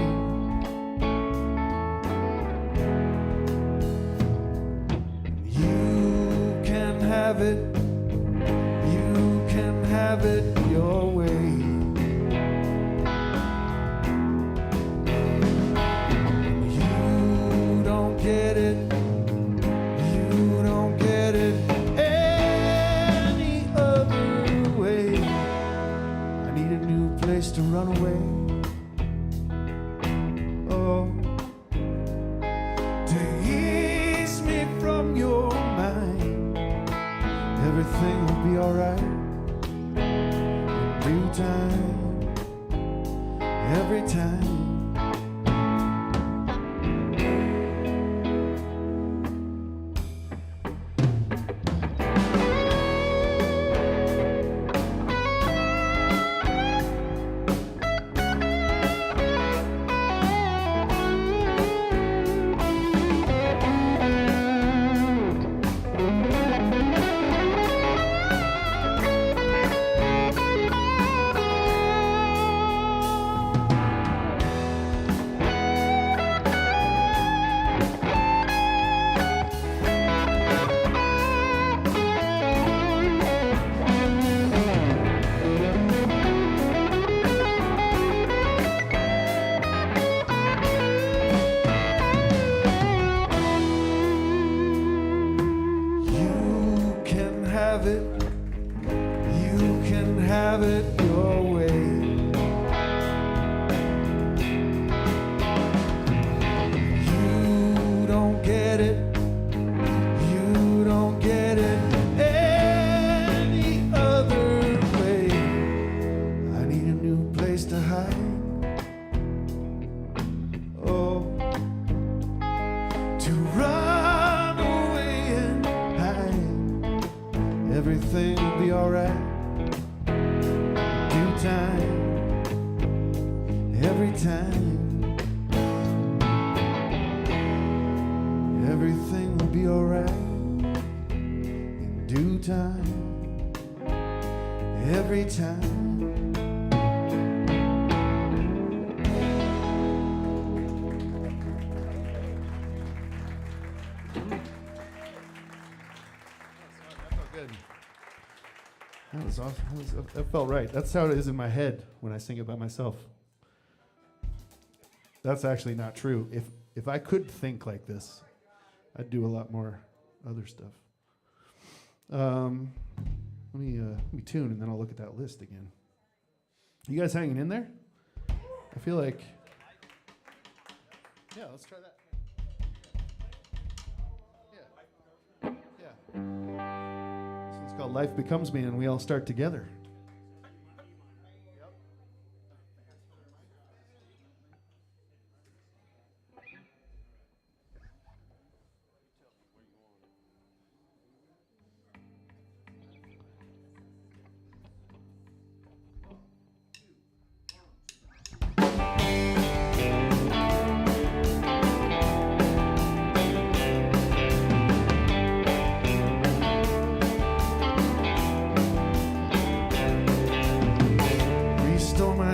You can have it. You can have it your way. everything will be alright in due time, every time. That was awesome. That felt right. That's how it is in my head when I sing it by myself. That's actually not true. If I could think like this, I'd do a lot more other stuff. Let me tune and then I'll look at that list again. You guys hanging in there? I feel like. Yeah, let's try that. Yeah. This one's called Life Becomes Me, and we all start together.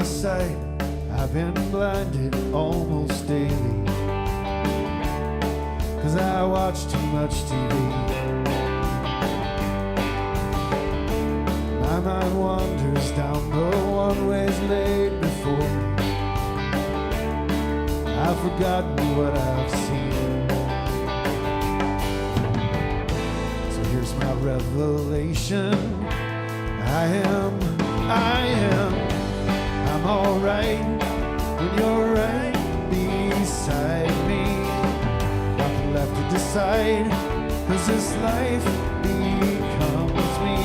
Sight, I've been blinded almost daily, 'cause I watch too much TV. My mind wanders down the one ways laid before me. I've forgotten what I've seen. So here's my revelation. I'm alright when you're right beside me. Nothing left to decide, 'cause this life becomes me.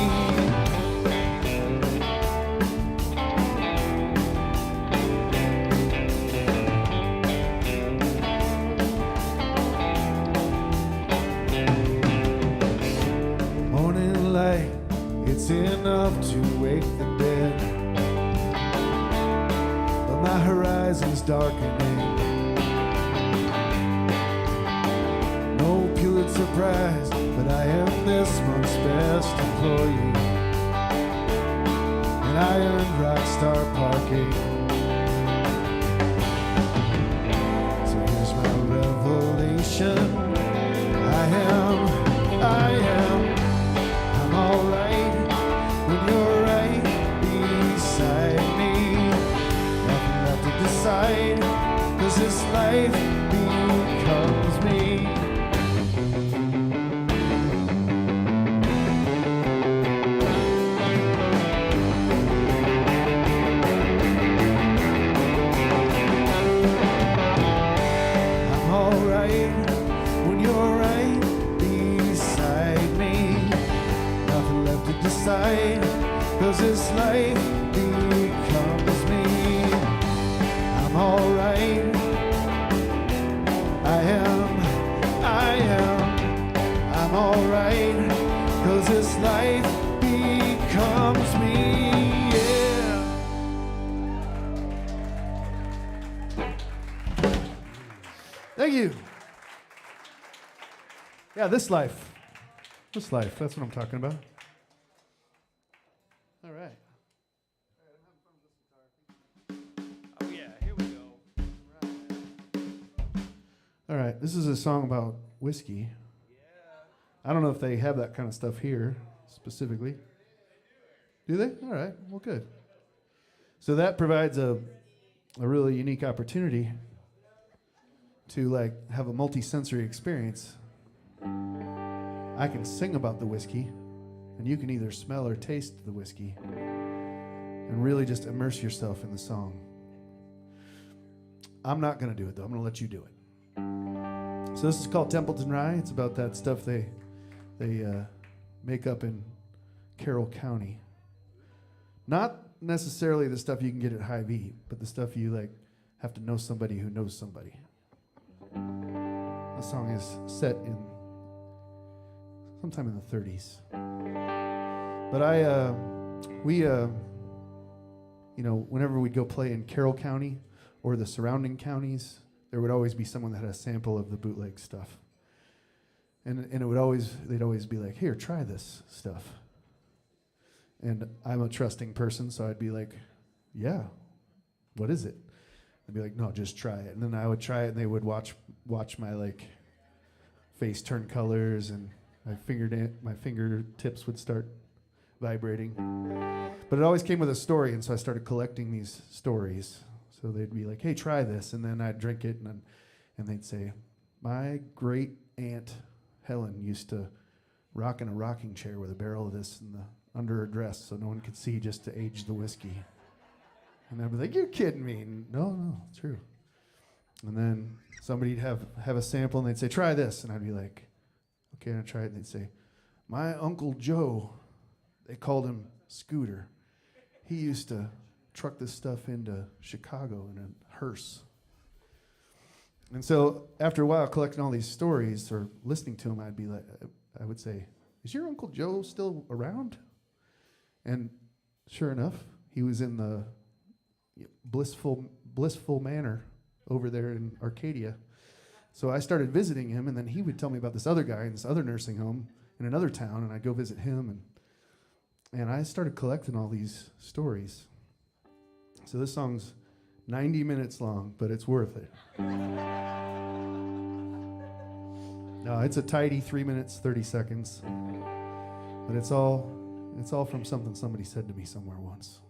Morning light, it's enough to wake the dead. My horizon's darkening. No Pulitzer Prize, but I am this month's best employee. And I earned Rockstar parking. So here's my revelation. I'm alright when you're right beside me. Decide, 'cause this life becomes me. I'm alright when you're right beside me. Nothing left to decide, 'cause this life becomes me. I'm alright. I'm alright, 'cause this life becomes me, yeah. Thank you. Yeah, this life. This life, that's what I'm talking about. All right. All right, this is a song about whiskey. I don't know if they have that kind of stuff here specifically. Do they? All right, well, good. So that provides a really unique opportunity to have a multi-sensory experience. I can sing about the whiskey, and you can either smell or taste the whiskey and really just immerse yourself in the song. I'm not going to do it, though. I'm going to let you do it. So this is called Templeton Rye. It's about that stuff they make up in Carroll County. Not necessarily the stuff you can get at Hy-Vee, but the stuff you have to know somebody who knows somebody. The song is set in sometime in the 30s. But whenever we'd go play in Carroll County or the surrounding counties, there would always be someone that had a sample of the bootleg stuff. And they'd always be like, here, try this stuff. And I'm a trusting person, so I'd be like, yeah, what is it? They'd be like, no, just try it. And then I would try it, and they would watch my like face turn colors, and my fingertips would start vibrating. But it always came with a story, and so I started collecting these stories. So they'd be like, hey, try this, and then I'd drink it, and they'd say, my great aunt Helen used to rock in a rocking chair with a barrel of this under her dress so no one could see, just to age the whiskey. And I'd be like, you're kidding me. No, it's true. And then somebody'd have a sample, and they'd say, try this. And I'd be like, okay, I'll try it. And they'd say, my Uncle Joe, they called him Scooter. He used to truck this stuff into Chicago in a hearse. And so after a while, collecting all these stories or listening to them, I would say, is your Uncle Joe still around? And sure enough, he was in the blissful manor over there in Arcadia. So I started visiting him, and then he would tell me about this other guy in this other nursing home in another town, and I'd go visit him, and I started collecting all these stories. So this song's 90 minutes long, but it's worth it. No, it's a tidy 3 minutes, 30 seconds. But it's all from something somebody said to me somewhere once.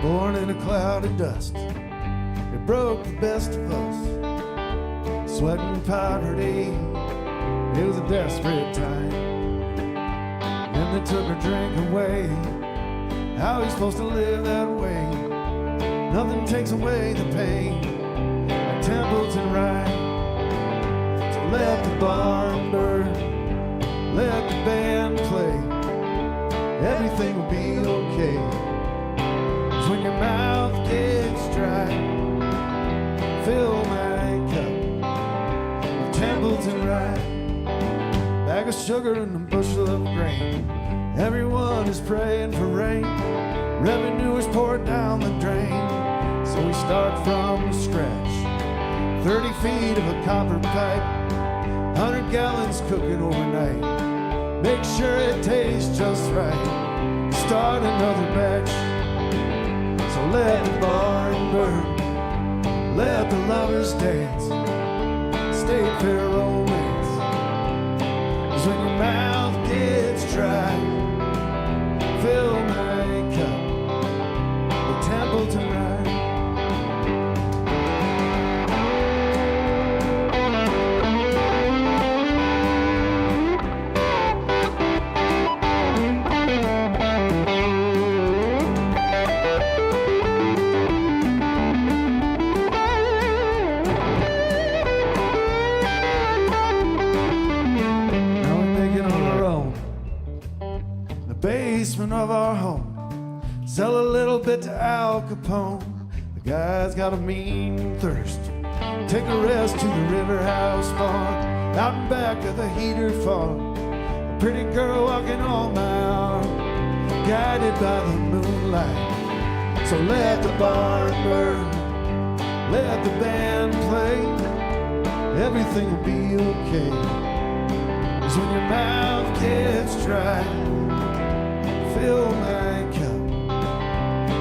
Born in a cloud of dust, it broke the best of us. Sweat and poverty, it was a desperate time. And they took her drink away. How are you supposed to live that way? Nothing takes away the pain like Templeton Ride. So let the barn burn, let the band play. Everything will be okay. When your mouth gets dry, fill my cup with Templeton Rye. Bag of sugar and a bushel of grain. Everyone is praying for rain. Revenue is poured down the drain. So we start from scratch. 30 feet of a copper pipe, 100 gallons cooking overnight. Make sure it tastes just right. Start another batch. So let the barn burn, let the lovers dance, state fair romance. 'Cause when your mouth gets dry, fill my cup with Templeton Rye. Basement of our home, sell a little bit to Al Capone. The guy's got a mean thirst. Take a rest to the River House bar, out and back of the heater farm. A pretty girl walking on my arm, guided by the moonlight. So let the barn burn, let the band play. Everything will be okay. 'Cause when your mouth gets dry, fill my cup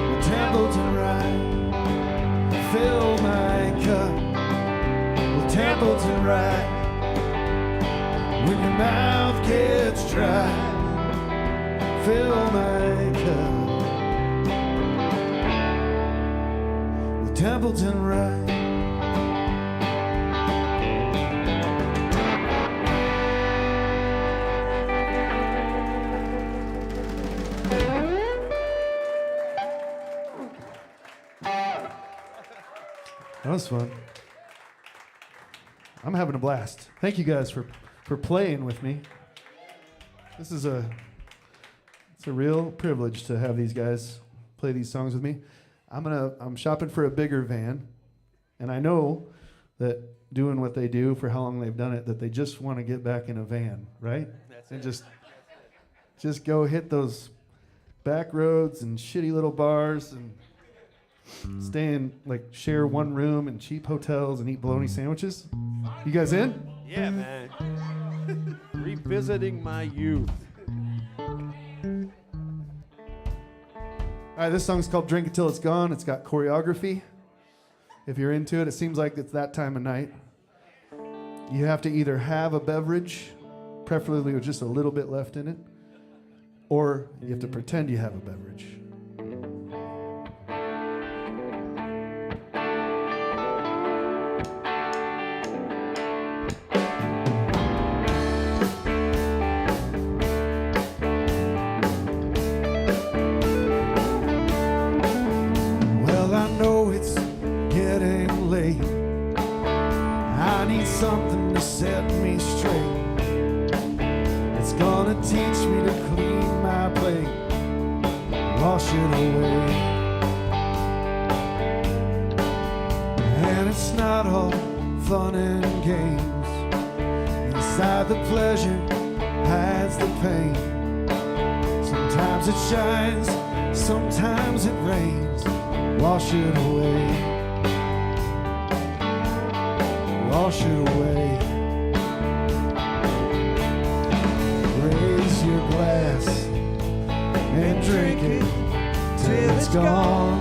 with Templeton Rye. Fill my cup with Templeton Rye. When your mouth gets dry, fill my cup with Templeton Rye. That was fun. I'm having a blast. Thank you guys for playing with me. It's a real privilege to have these guys play these songs with me. I'm shopping for a bigger van, and I know that doing what they do for how long they've done it, that they just want to get back in a van, right? And just go hit those back roads and shitty little bars and stay in, like, share one room in cheap hotels and eat bologna sandwiches. You guys in? Yeah, man. Revisiting my youth. All right, this song's called Drink It Till It's Gone. It's got choreography. If you're into it, it seems like it's that time of night. You have to either have a beverage, preferably with just a little bit left in it, or you have to pretend you have a beverage. Well, I know it's getting late. I need something to set me straight. It's gonna teach me to clean my plate, wash it away. And it's not all fun and games. Inside the pleasure hides the pain. Sometimes it shines, sometimes it rains. Wash it away. Wash it away. Raise your glass and drink it till it's gone.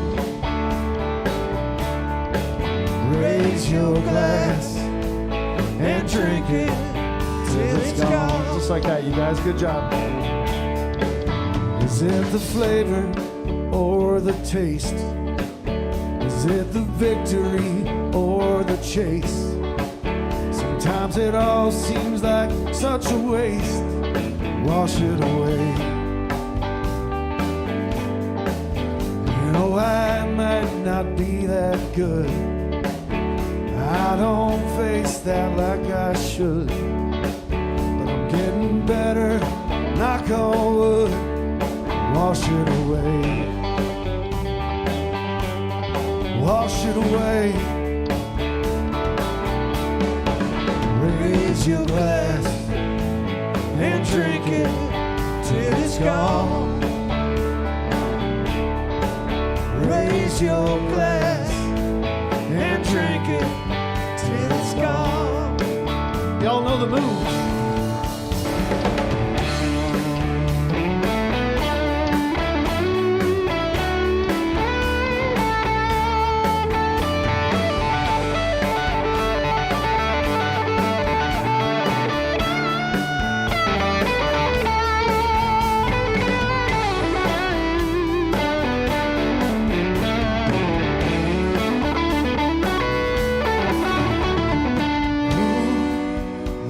Raise your glass and drink it till it's gone. Just like that, you guys. Good job. Is it the flavor or the taste? Is it the victory or the chase? Sometimes it all seems like such a waste. Wash it away. You know, I might not be that good. I don't face that like I should. But I'm getting better, knock on wood. Wash it away. Wash it away. Raise your glass and drink it till it's gone. Raise your glass and drink it till it's gone. Y'all know the moves.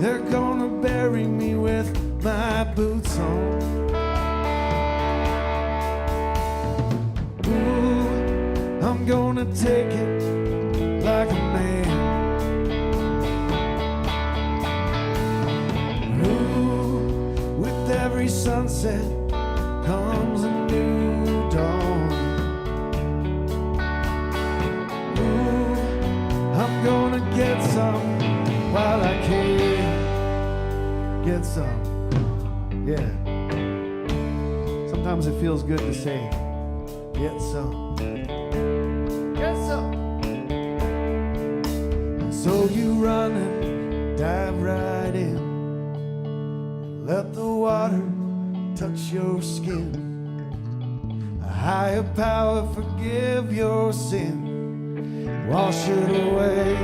They're gonna bury me with my boots on. Ooh, I'm gonna take it like a man. Ooh, with every sunset comes a new dawn. Ooh, I'm gonna get some while I can. Get some, yeah. Sometimes it feels good to say, get some, get some. And so you run and dive right in. Let the water touch your skin. A higher power forgive your sin. Wash it away.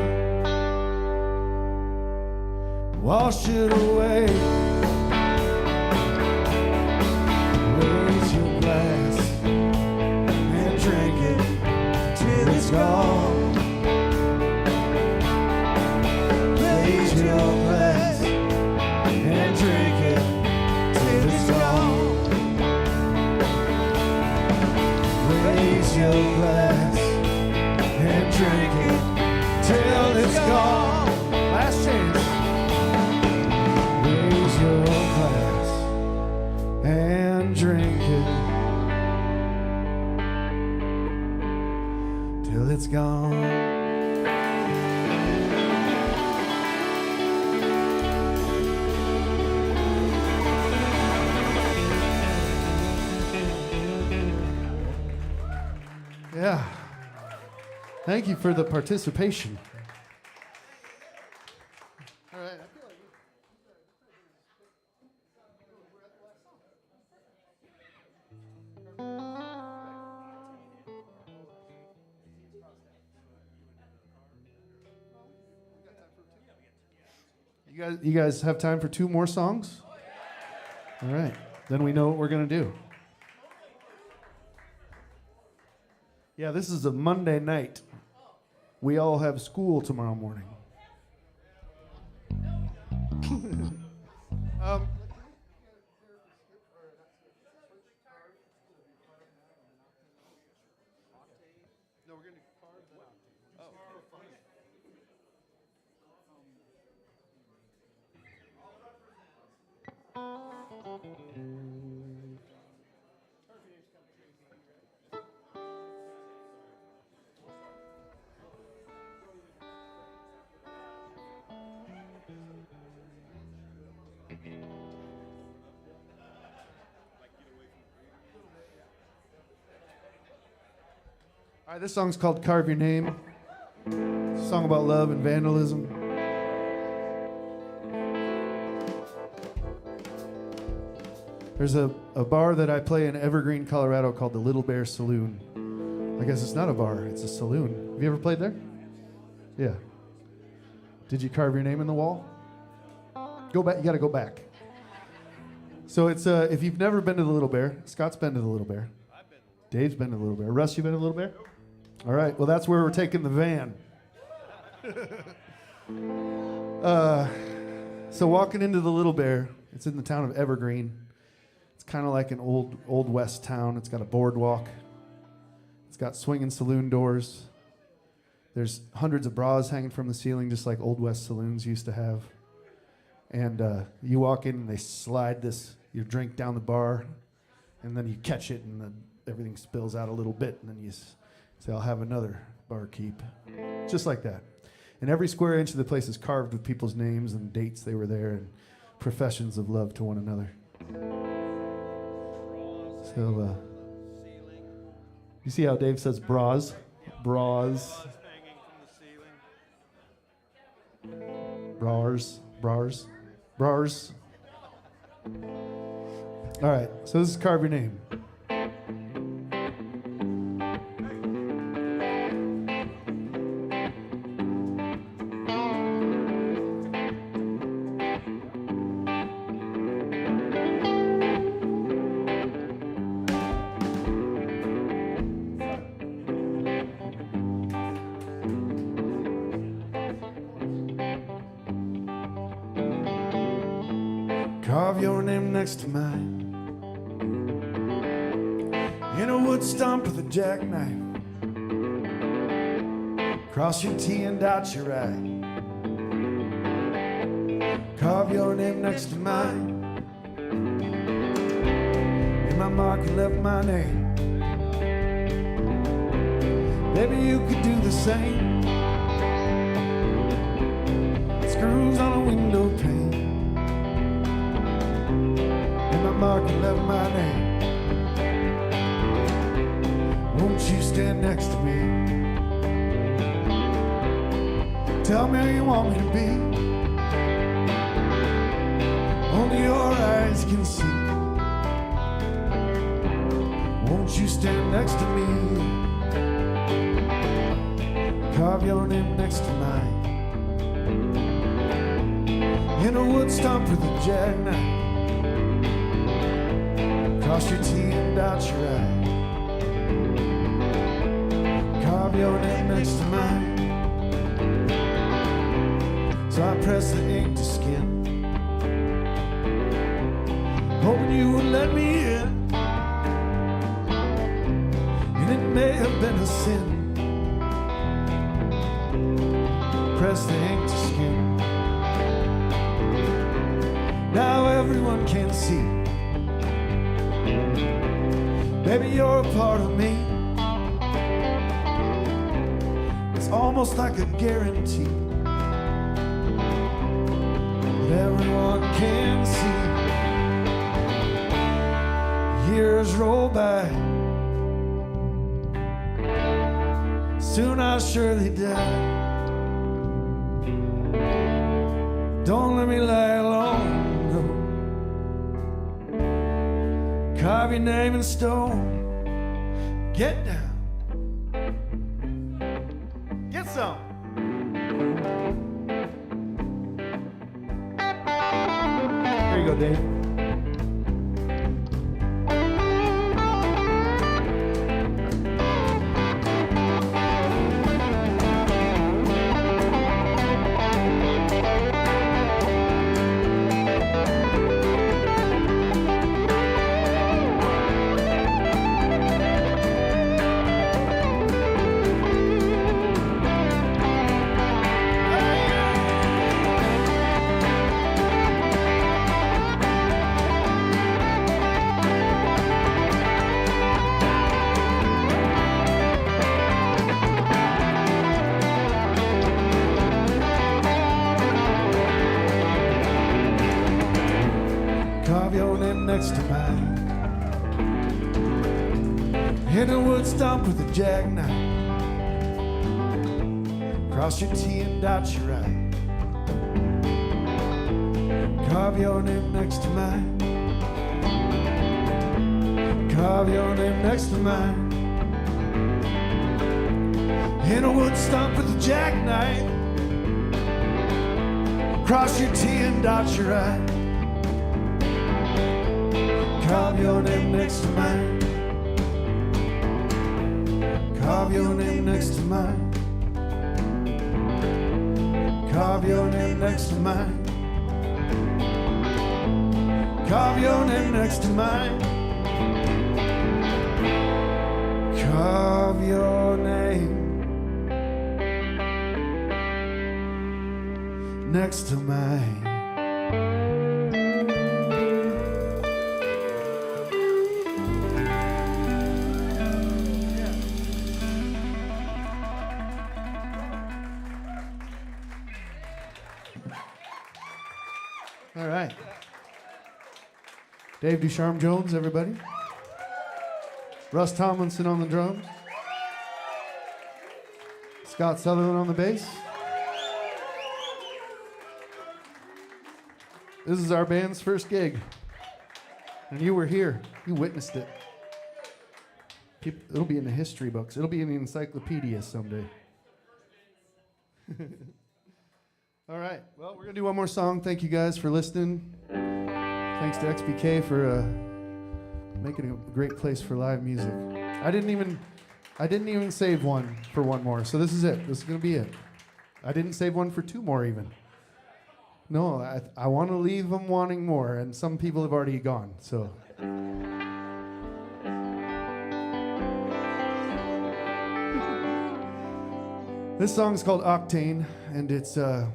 Wash it away. Raise your glass and drink it till it's gone. Raise your glass and drink it till it's gone. Raise your glass and drink it till it's gone. Last chance. gone. Yeah. Thank you for the participation. All right. You guys have time for 2 more songs? All right. Then we know what we're going to do. Yeah, this is a Monday night. We all have school tomorrow morning. All right, this song's called Carve Your Name. It's a song about love and vandalism. There's a bar that I play in Evergreen, Colorado called the Little Bear Saloon. I guess it's not a bar, it's a saloon. Have you ever played there? Yeah. Did you carve your name in the wall? Go back, you gotta go back. So it's, if you've never been to the Little Bear, Scott's been to the Little Bear. Dave's been to the Little Bear. Russ, you been to the Little Bear? All right, well, that's where we're taking the van. So walking into the Little Bear, it's in the town of Evergreen. It's kind of like an old west town. It's got a boardwalk. It's got swinging saloon doors. There's hundreds of bras hanging from the ceiling, just like old west saloons used to have. And you walk in and they slide your drink down the bar, and then you catch it and everything spills out a little bit, and then you say, I'll have another barkeep. Just like that. And every square inch of the place is carved with people's names and dates they were there and professions of love to one another. So, you see how Dave says bras? Bras. Bras. Bras. Bras. All right, so this is Carve Your Name. Carve your name next to mine in a wood stump with a jackknife. Cross your T and dot your I. Carve your name next to mine. In my mark and left my name. Maybe you could do the same. Screws on a window pane. Mark and left my name. Won't you stand next to me? Tell me how you want me to be. Only your eyes can see. Won't you stand next to me? Carve your name next to mine. In a wood stump with a jackknife. Cross your T and dot your I. Carve your name next to mine. So I press the ink to skin, hoping you would let me in. And it may have been a sin. Press the ink to skin. Now everyone can see. Baby, you're a part of me. almost like a guarantee that everyone can see. Years roll by, soon I'll surely die. Don't let me lie alone, no. Carve your name in stone. Get down. Get some. Here you go, Dave. Carve your name next to mine. Hit a wood stump with a jackknife. Cross your T and dot your I. Carve your name next to mine. Carve your name next to mine. Hit a wood stump with a jackknife. Cross your T and dot your I. Carve your name next to mine. Carve your name next to mine. Carve your name next to mine. Carve your name next to mine. Carve your name next to mine. All right. Dave Ducharme-Jones, everybody. Russ Tomlinson on the drums. Scot Sutherland on the bass. This is our band's first gig. And you were here. You witnessed it. It'll be in the history books. It'll be in the encyclopedia someday. All right. Well, we're going to do one more song. Thank you guys for listening. Thanks to xBk for making it a great place for live music. I didn't even save one for one more. So this is it. This is going to be it. I didn't save one for two more even. No, I want to leave them wanting more, and some people have already gone. So this song is called Octane, and it's there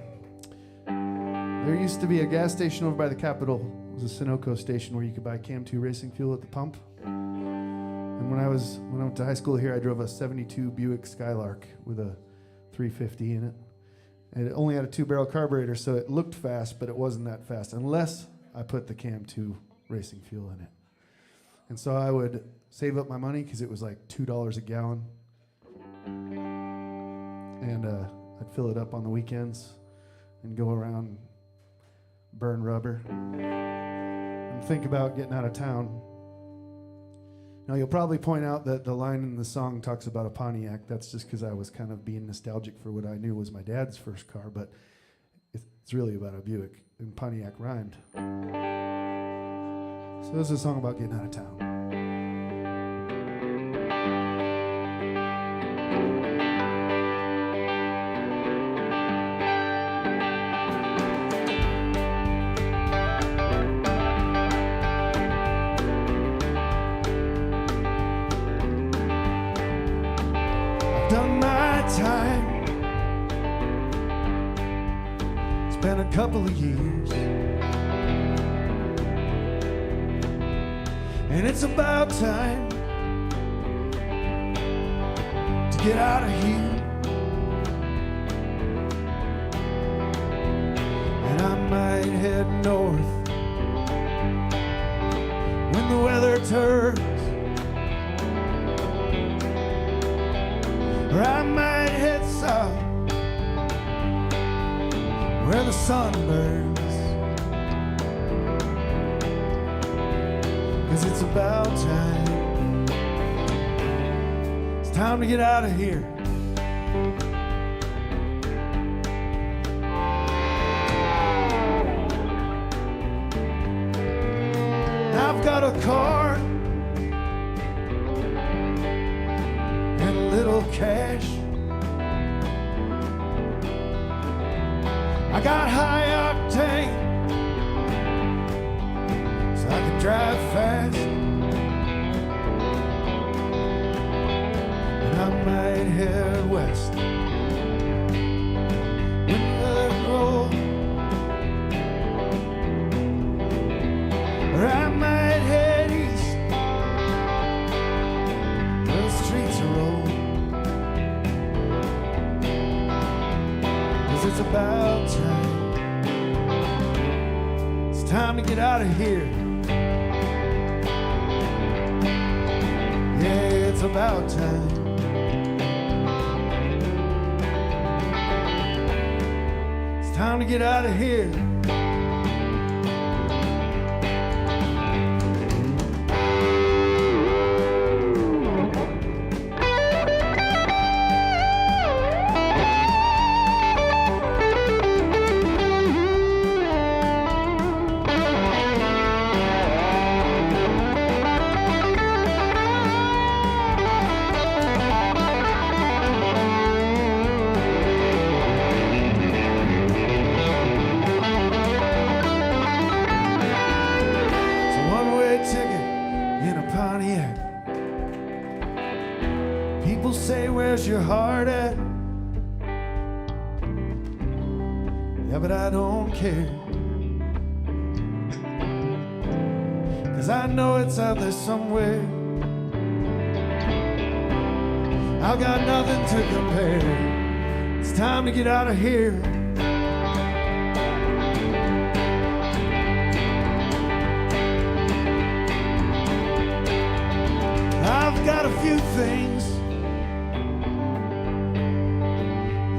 used to be a gas station over by the Capitol. It was a Sunoco station where you could buy Cam 2 racing fuel at the pump. And when I went to high school here, I drove a 72 Buick Skylark with a 350 in it. And it only had a 2-barrel carburetor, so it looked fast, but it wasn't that fast, unless I put the Cam 2 racing fuel in it. And so I would save up my money, because it was like $2 a gallon. And I'd fill it up on the weekends and go around, burn rubber, and think about getting out of town. Now, you'll probably point out that the line in the song talks about a Pontiac. That's just because I was kind of being nostalgic for what I knew was my dad's first car, but it's really about a Buick, and Pontiac rhymed. So this is a song about getting out of town. Done my time. It's been a couple of years, and it's about time to get out of here. might head north when the weather turns, or I might head south where the sun burns. 'Cause it's about time. It's time to get out of here. I've got a car and a little cash. I got high octane so I can drive fast. And I might head west when the weather rolls, or I might head east where the streets are old. 'Cause it's about time. It's time to get out of here. Yeah, it's about time. It's time to get out of here. People say, where's your heart at? Yeah, but I don't care. 'Cause I know it's out there somewhere. I've got nothing to compare. It's time to get out of here. I've got a few things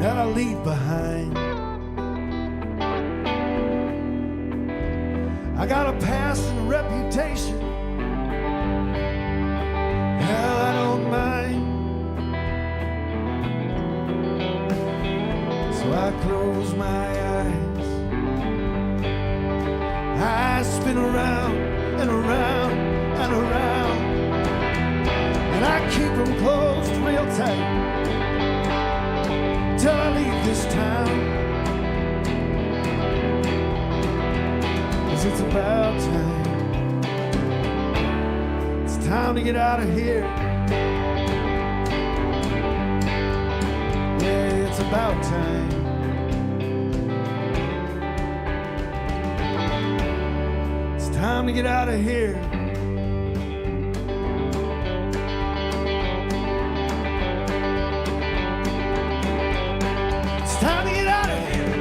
that I leave behind. I got a past and a reputation. Hell, I don't mind. So I close my eyes. I spin around and around and around, and I keep them closed real tight till I leave this town. 'Cause it's about time. It's time to get out of here. Yeah, it's about time. It's time to get out of here. It's time to get out of here.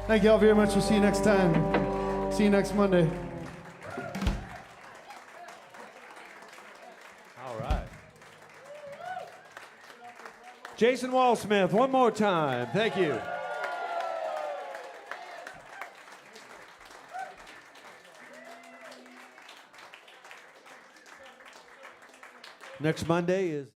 Thank you all very much. We'll see you next time. See you next Monday. All right. Jason Walsmith, one more time. Thank you. Next Monday is